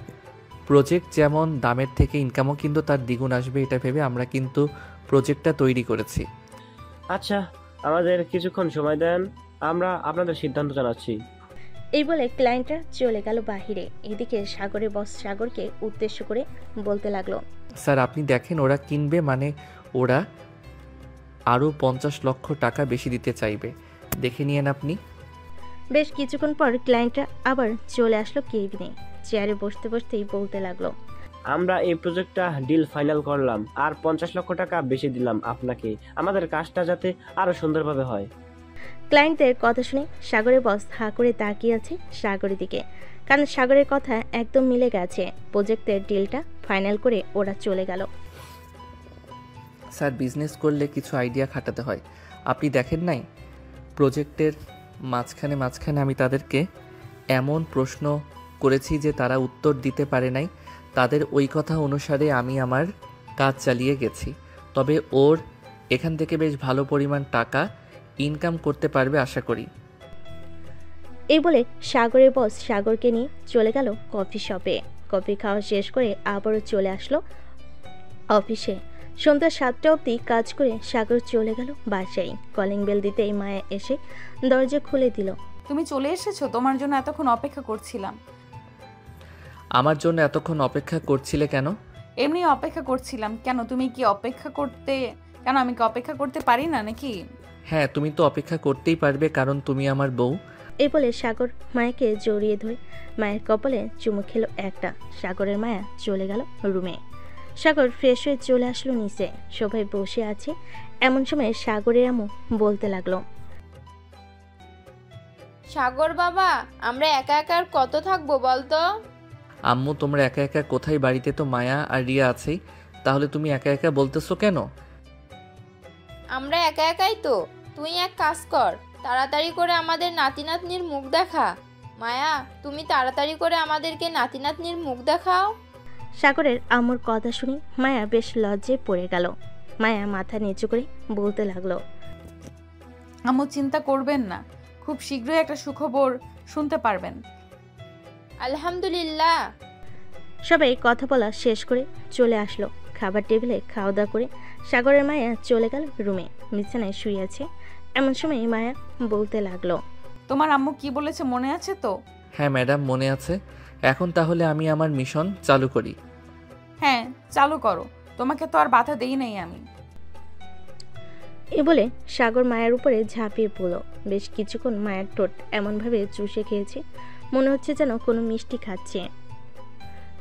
প্রজেক্ট যেমন দামের থেকে ইনকামও কিন্তু তার দ্বিগুণ আসবে, এটা ভেবে আমরা কিন্তু প্রজেক্টটা তৈরি করেছি। আচ্ছা, আমাদের কিছুক্ষণ সময় দেন, আমরা আপনাদের সিদ্ধান্ত জানাচ্ছি। এই বলে ক্লায়েন্টরা চলে গেল বাহিরে। এদিকে সাগরের বস সাগরকে উদ্দেশ্য করে বলতে লাগলো, স্যার, আপনি দেখেন, ওরা কিনবে, মানে ওরা আরও 50 লক্ষ টাকা বেশি দিতে চাইবে। দেখে নিয়েন আপনি। বেশ কিছুক্ষণ পর ক্লায়েন্টরা আবার চলে আসলো কেবিনে। চেয়ারে বসতে বসতেই বলতে লাগলো, আমরা এই প্রজেক্টটা ডিল ফাইনাল করলাম, আর 50 লক্ষ টাকা বেশি দিলাম আপনাকে, আমাদের কাজটা যাতে আরো সুন্দরভাবে হয়। ক্লায়েন্টদের কথা শুনে সাগরের বস হাঁ করে তাকিয়ে আছে সাগরের দিকে, কারণ সাগরের কথা একদম মিলে গেছে। প্রজেক্টের ডিলটা ফাইনাল করে ওরা চলে গেল। স্যার, বিজনেস করলে কিছু আইডিয়া খাটাতে হয়। আপনি দেখেন নাই, প্রজেক্টের মাঝখানে আমি তাদেরকে এমন প্রশ্ন করেছি যে তারা উত্তর দিতে পারে নাই। তাদের ওই কথা অনুসারে আমি আমার কাজ চালিয়ে গেছি। তবে ওর এখান থেকে বেশ ভালো পরিমাণ টাকা ইনকাম করতে পারবে আশা করি। এই বলে সাগরের বস সাগরকে নিয়ে চলে গেল কফি শপে। কফি খাওয়া শেষ করে আবারও চলে আসলো অফিসে। সন্ধ্যা 7টা অবধি কাজ করে সাগর চলে গেল বাসায়। কলিং বেল দিতেই মায়া এসে দরজা খুলে দিল। তুমি চলে এসেছো, তোমার জন্য এতক্ষণ অপেক্ষা করছিলাম। আমার জন্য এতক্ষণ অপেক্ষা করছিলে কেন? এমনি অপেক্ষা করছিলাম। কেন, তুমি কি অপেক্ষা করতে, কেন আমি কি অপেক্ষা করতে পারি না নাকি? হ্যাঁ, তুমি তো অপেক্ষা করতেই পারবে, কারণ তুমি আমার বউ। এই বলে সাগর মায়াকে জড়িয়ে ধরে মায়ের কপালে চুমু খেলো একটা। সাগরের মায়া চলে গেল রুমে। সাগর ফ্রেশ হয়ে চলে আসলো নিচে। সবাই বসে আছে, এমন সময় সাগরের আম্মু বলতে লাগলো, সাগর বাবা, আমরা একা একা আর কত থাকবো বলতো? আম্মু, তোমরা একা একা কোথায়? বাড়িতে তো মায়া আর রিয়া আছেই, তাহলে তুমি একা একা বলতেছো কেন? আমরা একা একাই তো। তুই এক কাজ কর, তাড়াতাড়ি করে আমাদের নাতি নাতনির মুখ দেখা। মায়া, তুমি তাড়াতাড়ি করে আমাদেরকে নাতি নাতনির মুখ দেখাও। সাগরের আম্মুর কথা শুনে মায়া বেশ লজ্জায় পড়ে গেল। মায়া মাথা নিচু করে বলতে লাগলো, আম্মু চিন্তা করবেন না, খুব শীঘ্রই একটা সুখবর শুনতে পারবেন। আলহামদুলিল্লাহ। সবাই কথা বলা শেষ করে চলে আসলো। খাবার টেবিলে খাওয়া দাওয়া করে সাগরের মায়া চলে গেল রুমে। বিছানায় শুয়ে আছে, এমন সময় মায়া বলতে লাগলো, তোমার আম্মু কি বলেছে মনে আছে তো? হ্যাঁ ম্যাডাম, মনে আছে। এখন তাহলে আমি আমার মিশন চালু করি। হ্যাঁ, চালু করো, তোমাকে তো আর বাধা দেই নাই আমি। এ বলে সাগর মায়ের উপরে ঝাঁপিয়ে পড়ল। বেশ কিছুক্ষণ মায়ের ঠোঁট এমনভাবে চুষে খেয়েছে, মনে হচ্ছে যেন কোনো মিষ্টি খাচ্ছে।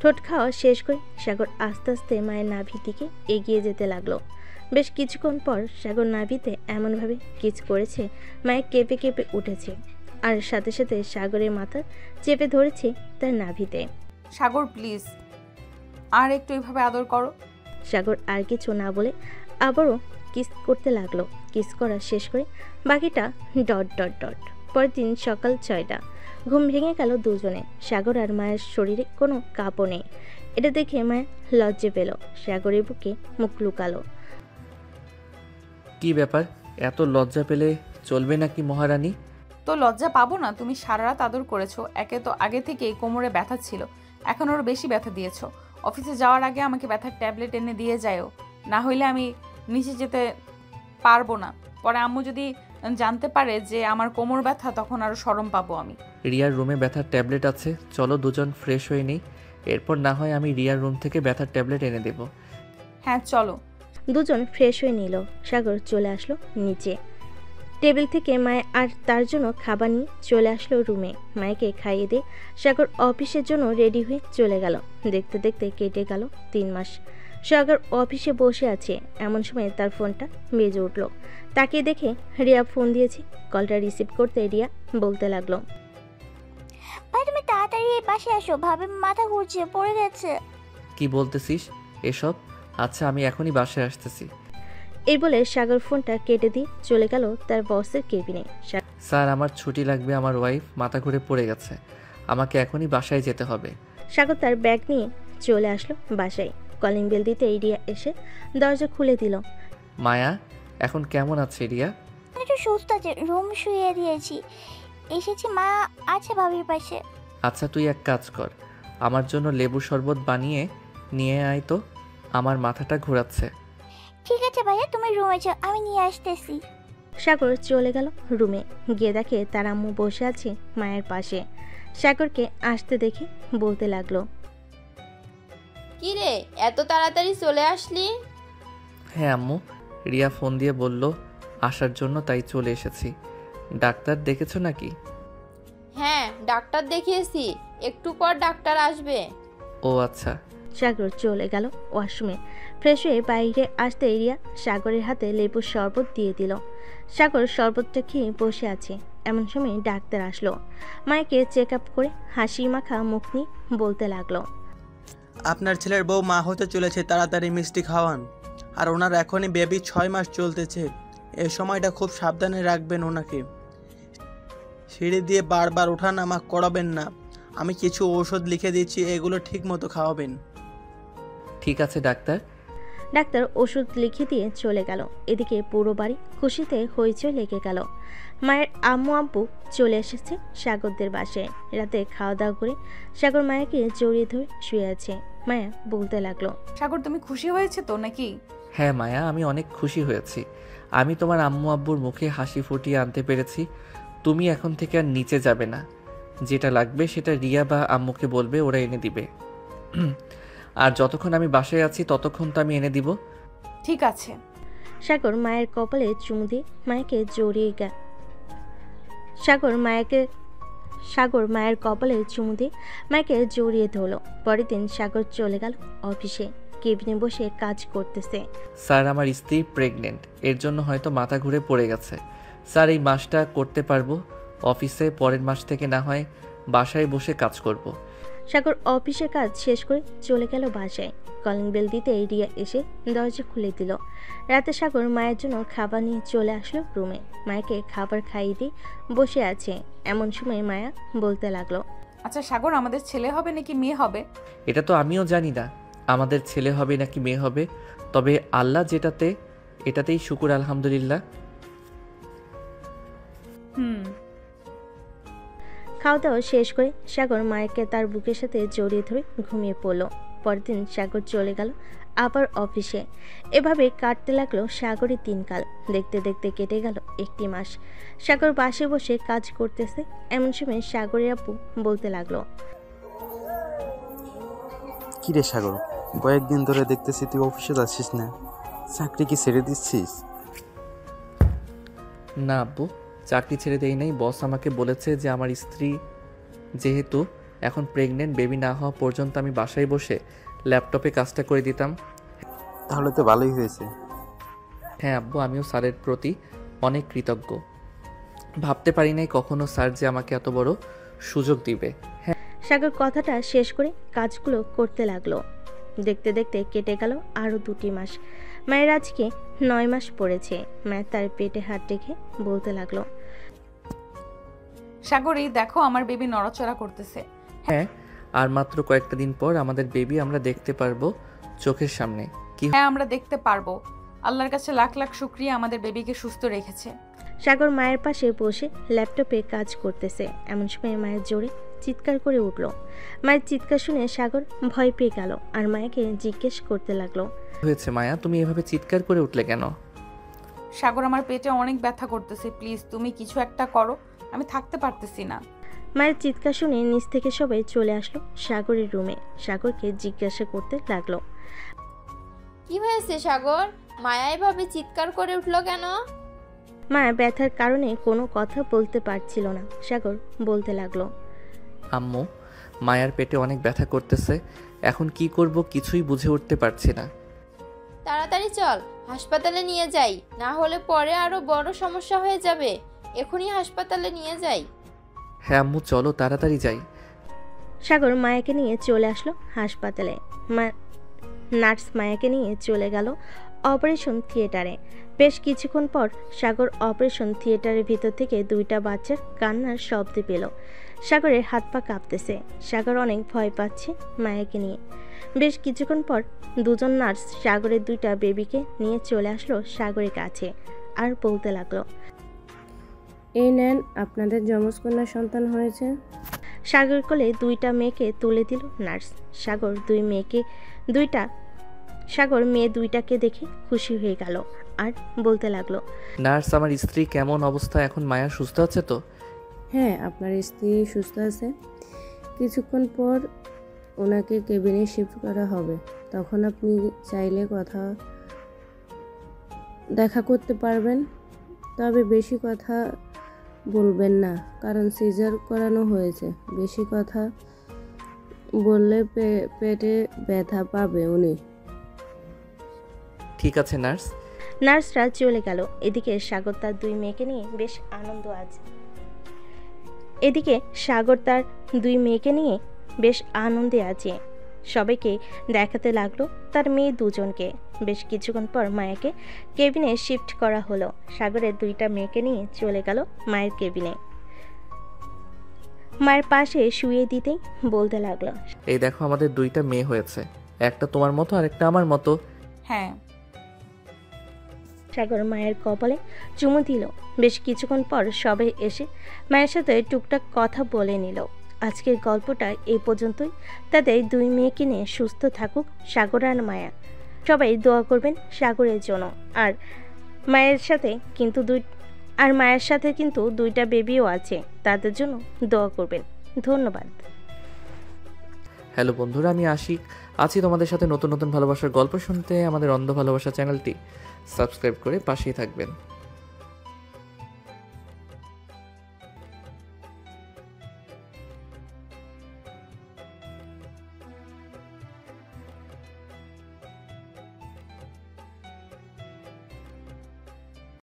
ঠোঁট খাওয়া শেষ করে সাগর আস্তে আস্তে মায়ের নাভির দিকে এগিয়ে যেতে লাগলো। বেশ কিছুক্ষণ পর সাগর নাভিতে এমনভাবে কিস করেছে, মায়ের কেঁপে কেঁপে উঠেছে, আর সাথে সাথে সাগরের মাথা চেপে ধরেছে তার নাভিতে। সাগর প্লিজ, আর একটু এইভাবে আদর করো। সাগর আর কিছু না বলে আবারও কিস করতে লাগলো। কিস করা শেষ করে বাকিটা ডট ডট ডট। পরের দিন সকাল 6টা। ঘুম ভেঙে গেল দুজনে। সাগর আর মায়ের শরীরে কোনো কাঁপও নেই। এটা দেখে মায়া লজ্জা পেল। সাগরের বুকে মুখ লুকালো। কি ব্যাপার, এত লজ্জা পেলে চলবে নাকি মহারানী? তো লজ্জা পাবো না? তুমি সারা রাত আদর করেছো। একে তো আগে থেকেই কোমরে ব্যথা ছিল, এখন ওর বেশি ব্যথা দিয়েছো। অফিসে যাওয়ার আগে আমাকে ব্যথার ট্যাবলেট এনে দিয়ে যাও, না হইলে আমি নিচে যেতে পারবো না। পরে আম্মু যদি জানতে পারে যে আমার কোমর ব্যথা, তখন আরো শরম পাবো আমি। রিয়ার রুমে ব্যথার ট্যাবলেট আছে, চলো দুজন ফ্রেশ হয়ে নিই, এরপর না হয় আমি রিয়ার রুম থেকে ব্যথার ট্যাবলেট এনে দেব। হ্যাঁ চলো। দুজন ফ্রেশ হয়ে নিল। সাগর চলে আসলো নিচে। টেবিল থেকে মায়া আর তার জন্য খাবার নিয়ে চলে আসলো রুমে। মায়াকে খাইয়ে দিয়ে সাগর অফিসের জন্য রেডি হয়ে চলে গেল। দেখতে দেখতে কেটে গেল 3 মাস। সাগর অফিসে বসে আছে, এমন সময় তার ফোনটা বেজে উঠল। তাকে দেখে রিয়া ফোন দিয়েছে। কলটা রিসিভ করতে রিয়া বলতে লাগলো, ভাই তুমি তাড়াতাড়ি এই পাশে আসো, ভাবে মাথা ঘুরছে, পড়ে গেছে। কি বলতেছিস এসব? আচ্ছা, আমি এখনই বাসায় আসতেছি। এই বলে সাগর ফোনটা কেটে দিয়ে চলে গেল তার বসের কেবিনে। স্যার, আমার ছুটি লাগবে, আমার ওয়াইফ মাথা ঘুরে পড়ে গেছে, আমাকে এখনই বাসায় যেতে হবে। সাগর তার ব্যাগ নিয়ে চলে আসলো বাসায়। কলিং বেল দিতে রিয়া এসে দরজা খুলে দিল। মায়া, এখন কেমন আছে রিয়া? একটু সুস্থ আছে, রুম শুয়ে দিয়েছি, এসেছি। মা আছে ভাবির পাশে। আচ্ছা, তুই এক কাজ কর, আমার জন্য লেবু শরবত বানিয়ে নিয়ে আয় তো, আমার মাথাটা ঘোরাচ্ছে। ঠিক আছে ভাইয়া, তুমি রুমে যাও, আমি নিয়ে আসতেছি। সাগর চলে গেল রুমে। গিয়ে দেখে তার আম্মু বসে আছে মায়ের পাশে। সাগরকে আসতে দেখে বলতে লাগলো, কি রে, এত তাড়াতাড়ি চলে আসলি? হ্যাঁ আম্মু, রিয়া ফোন দিয়ে বলল আসার জন্য, তাই চলে এসেছি। ডাক্তার দেখেছো নাকি? হ্যাঁ, ডাক্তার দেখিয়েছি, একটু পর ডাক্তার আসবে। ও আচ্ছা। সাগর চলে গেল ওয়াশরুমে। ফ্রেশ হয়ে বাইরে আসতে রিয়া সাগরের হাতে লেবুর শরবত দিয়ে দিল। সাগর শরবতটা খেয়ে বসে আছে, এমন সময় ডাক্তার আসলো। মাকে চেক আপ করে হাসি মাখা মুখ নিয়ে বলতে লাগলো, আপনার ছেলের বউ মা হতে চলেছে, তাড়াতাড়ি মিষ্টি খাওয়ান। আর ওনার এখনই বেবি 6 মাস চলতেছে, এই সময়টা খুব সাবধানে রাখবেন ওনাকে। সিঁড়ি দিয়ে বারবার ওঠানামা করাবেন না। আমি কিছু ঔষধ লিখে দিচ্ছি, এগুলো ঠিক মতো খাওয়াবেন। ঠিক আছে ডাক্তার। ডাক্তার ওষুধ লিখে দিয়ে চলে গেল। এদিকে পুরো বাড়ি খুশিতে হইচই লেগে গেল। মায়ের আম্মু আব্বু চলে এসেছে সাগরদের বাসায়। রাতে খাওয়া দাওয়া করে সাগর মায়াকে জড়িয়ে ধরে শুয়ে আছে। মায়া বলতে লাগলো, সাগর তুমি খুশি হয়েছে তো নাকি? হ্যাঁ মায়া, আমি অনেক খুশি হয়েছি। আমি তোমার আম্মু আব্বুর মুখে হাসি ফুটিয়ে আনতে পেরেছি। তুমি এখন থেকে আর নিচে যাবে না, যেটা লাগবে সেটা রিয়া বা আম্মুকে বলবে, ওরা এনে দিবে। আর যতক্ষণ আমি বাসায় আছি ততক্ষণ তো আমি এনে দিব। ঠিক আছে। সাগর মায়ের কপালে চুমু দিয়ে মায়াকে জড়িয়ে সাগর মায়ের কপালে চুমু দিয়ে মাকে জড়িয়ে ধরলো। পরের দিন সাগর চলে গেল অফিসে। কেবিনে বসে কাজ করতেছে। স্যার, আমার স্ত্রী প্রেগনেন্ট, এর জন্য হয়তো মাথা ঘুরে পড়ে গেছে। স্যার, এই মাসটা করতে পারবো অফিসে, পরের মাস থেকে না হয় বাসায় বসে কাজ করব। সাগর অফিসে কাজ শেষ করে চলে গেল বাসায়। কলিং বেল দিতে রিয়া এসে দরজা খুলে দিল। রাতে সাগর মায়ের জন্য খাবার নিয়ে চলে আসলো রুমে। মায়াকে খাবার খাইয়ে দিয়ে বসে আছে। এমন সময় মায়া বলতে লাগলো, আচ্ছা সাগর, আমাদের ছেলে হবে নাকি মেয়ে হবে? এটা তো আমিও জানি না আমাদের ছেলে হবে নাকি মেয়ে হবে, তবে আল্লাহ এটাতেই শুকুর আলহামদুলিল্লাহ। খাওয়া দাওয়া শেষ করে সাগর মায়াকে তার বুকের সাথে জড়িয়ে ধরে ঘুমিয়ে পড়ল। পরের দিন সাগর চলে গেল আবার অফিসে। এভাবে কাটতে লাগলো সাগরের দিনকাল। দেখতে দেখতে কেটে গেল 1 মাস। সাগর বাসে বসে কাজ করতেছে। এমন সময় সাগরের আপু বলতে লাগলো, কি রে সাগর, কয়েকদিন ধরে দেখতেছি তুই অফিসে যাচ্ছিস না, চাকরি কি ছেড়ে দিচ্ছিস? না আব্বু, চাকরি ছেড়ে দেই নাই। বস আমাকে বলেছে যে আমার স্ত্রী যেহেতু এখন প্রেগনেন্ট, বেবি না হওয়া পর্যন্ত আমি বাসায় বসে ল্যাপটপে কাজটা করে দিতাম। তাহলে তো ভালোই হয়েছে। হ্যাঁ আব্বু, আমিও স্যারের প্রতি অনেক কৃতজ্ঞ। ভাবতে পারি নাই কখনো স্যার যে আমাকে এত বড় সুযোগ দিবে। হ্যাঁ। সাগর কথাটা শেষ করে কাজগুলো করতে লাগলো। দেখতে দেখতে কেটে গেল আরও 2 মাস। মায়ের আজকে 9 মাস পড়েছে। মায়ের তার পেটে হাত রেখে বলতে লাগলো, সাগর, এই দেখো আমার বেবি নড়াচড়া করতেছে। হ্যাঁ, আর মাত্র কয়েকটা দিন পর আমাদের বেবি আমরা দেখতে পারবো চোখের সামনে। কি? হ্যাঁ, আমরা দেখতে পারবো। আল্লাহর কাছে লাখ লাখ শুকরিয়া আমাদের বেবিকে সুস্থ রেখেছে। সাগর মায়ের পাশে বসে ল্যাপটপে কাজ করতেছে। এমন সময় মায়ের জোরে চিৎকার করে উঠল। মায়ের চিৎকার শুনে সাগর ভয় পেয়ে গেল আর মায়াকে জিজ্ঞেস করতে লাগলো, হয়েছে মায়া, তুমি এভাবে চিৎকার করে উঠলে কেন? সাগর, আমার পেটে অনেক ব্যথা করতেছে, প্লিজ তুমি কিছু একটা করো, আমি থাকতে পারতেছি না। মায়ের চিৎকার শুনে নিচ থেকে সবাই চলে আসলো সাগরের রুমে। সাগরকে জিজ্ঞাসা করতে লাগলো, কি হয়েছে সাগর? মায়া এভাবে চিৎকার করে উঠলো কেন? মায়া ব্যথার কারণে কোনো কথা বলতে পারছিল না। সাগর বলতে লাগলো, আম্মু, মায়ার পেটে অনেক ব্যথা করতেছে, এখন কি করব কিছুই বুঝে উঠতে পারছি না। তাড়াতাড়ি চল, হাসপাতালে নিয়ে যাই, না হলে পরে আরো বড় সমস্যা হয়ে যাবে। এখনই হাসপাতালে নিয়ে যাই। হ্যাঁ আম্মু, চলো তাড়াতাড়ি যাই। সাগর মায়াকে নিয়ে চলে আসলো হাসপাতালে। নার্স মায়াকে নিয়ে চলে গেল অপারেশন থিয়েটারে। বেশ কিছুক্ষণ পর সাগর অপারেশন থিয়েটারের ভিতর থেকে 2টা বাচ্চার কান্নার শব্দ পেল। সাগরের হাত পা কাঁপতেছে। সাগর অনেক ভয় পাচ্ছে মায়াকে নিয়ে। বেশ কিছুক্ষণ পর 2জন নার্স সাগরের 2টা বেবিকে নিয়ে চলে আসলো সাগরের কাছে আর বলতে লাগলো, এই নেন, আপনাদের যমজ কন্যা সন্তান হয়েছে। সাগর কোলে 2টা মেয়েকে তুলে দিল নার্স। সাগর মেয়ে 2টাকে দেখে খুশি হয়ে গেল আর বলতে লাগলো, নার্স, আমার স্ত্রী কেমন অবস্থা এখন? মায়া সুস্থ আছে তো? হ্যাঁ, আপনার স্ত্রী সুস্থ আছে। কিছুক্ষণ পর ওনাকে কেবিনে শিফট করা হবে, তখন আপনি চাইলে দেখা করতে পারবেন। তবে বেশি কথা বলবেন না, কারণ সিজার করানো হয়েছে। বেশি কথা বললে পেটে ব্যথা পাবে উনি। ঠিক আছে নার্স। নার্সরা চলে গেল। এদিকে সাগর তার 2 মেয়েকে নিয়ে বেশ আনন্দে আছে। সবাইকে দেখাতে লাগলো তার মেয়ে 2জনকে। বেশ কিছুক্ষণ পর মায়াকে কেবিনে শিফট করা হলো। সাগরের 2টা মেয়েকে নিয়ে চলে গেল মায়ের কেবিনে। মায়ের পাশে শুয়ে দিতেই বলতে লাগলো, এই দেখো আমাদের 2টা মেয়ে হয়েছে, একটা তোমার মতো আর একটা আমার মতো। হ্যাঁ। সাগর মায়ের কপালে চুমু দিল। বেশ কিছুক্ষণ পর সবাই এসে মায়ের সাথে টুকটাক কথা বলে নিল। আজকের গল্পটা এই পর্যন্তই। তাদের 2 মেয়েকে নিয়ে সুস্থ থাকুক সাগর আর মায়া। সবাই দোয়া করবেন সাগরের জন্য। আর মায়ের সাথে কিন্তু আর মায়ের সাথে কিন্তু 2টা বেবিও আছে, তাদের জন্য দোয়া করবেন। ধন্যবাদ। হ্যালো বন্ধুরা, আমি আশিক আছি তোমাদের সাথে নতুন নতুন ভালোবাসার গল্প শুনতে। আমাদের অন্ধ ভালোবাসা চ্যানেলটি সাবস্ক্রাইব করে পাশেই থাকবেন।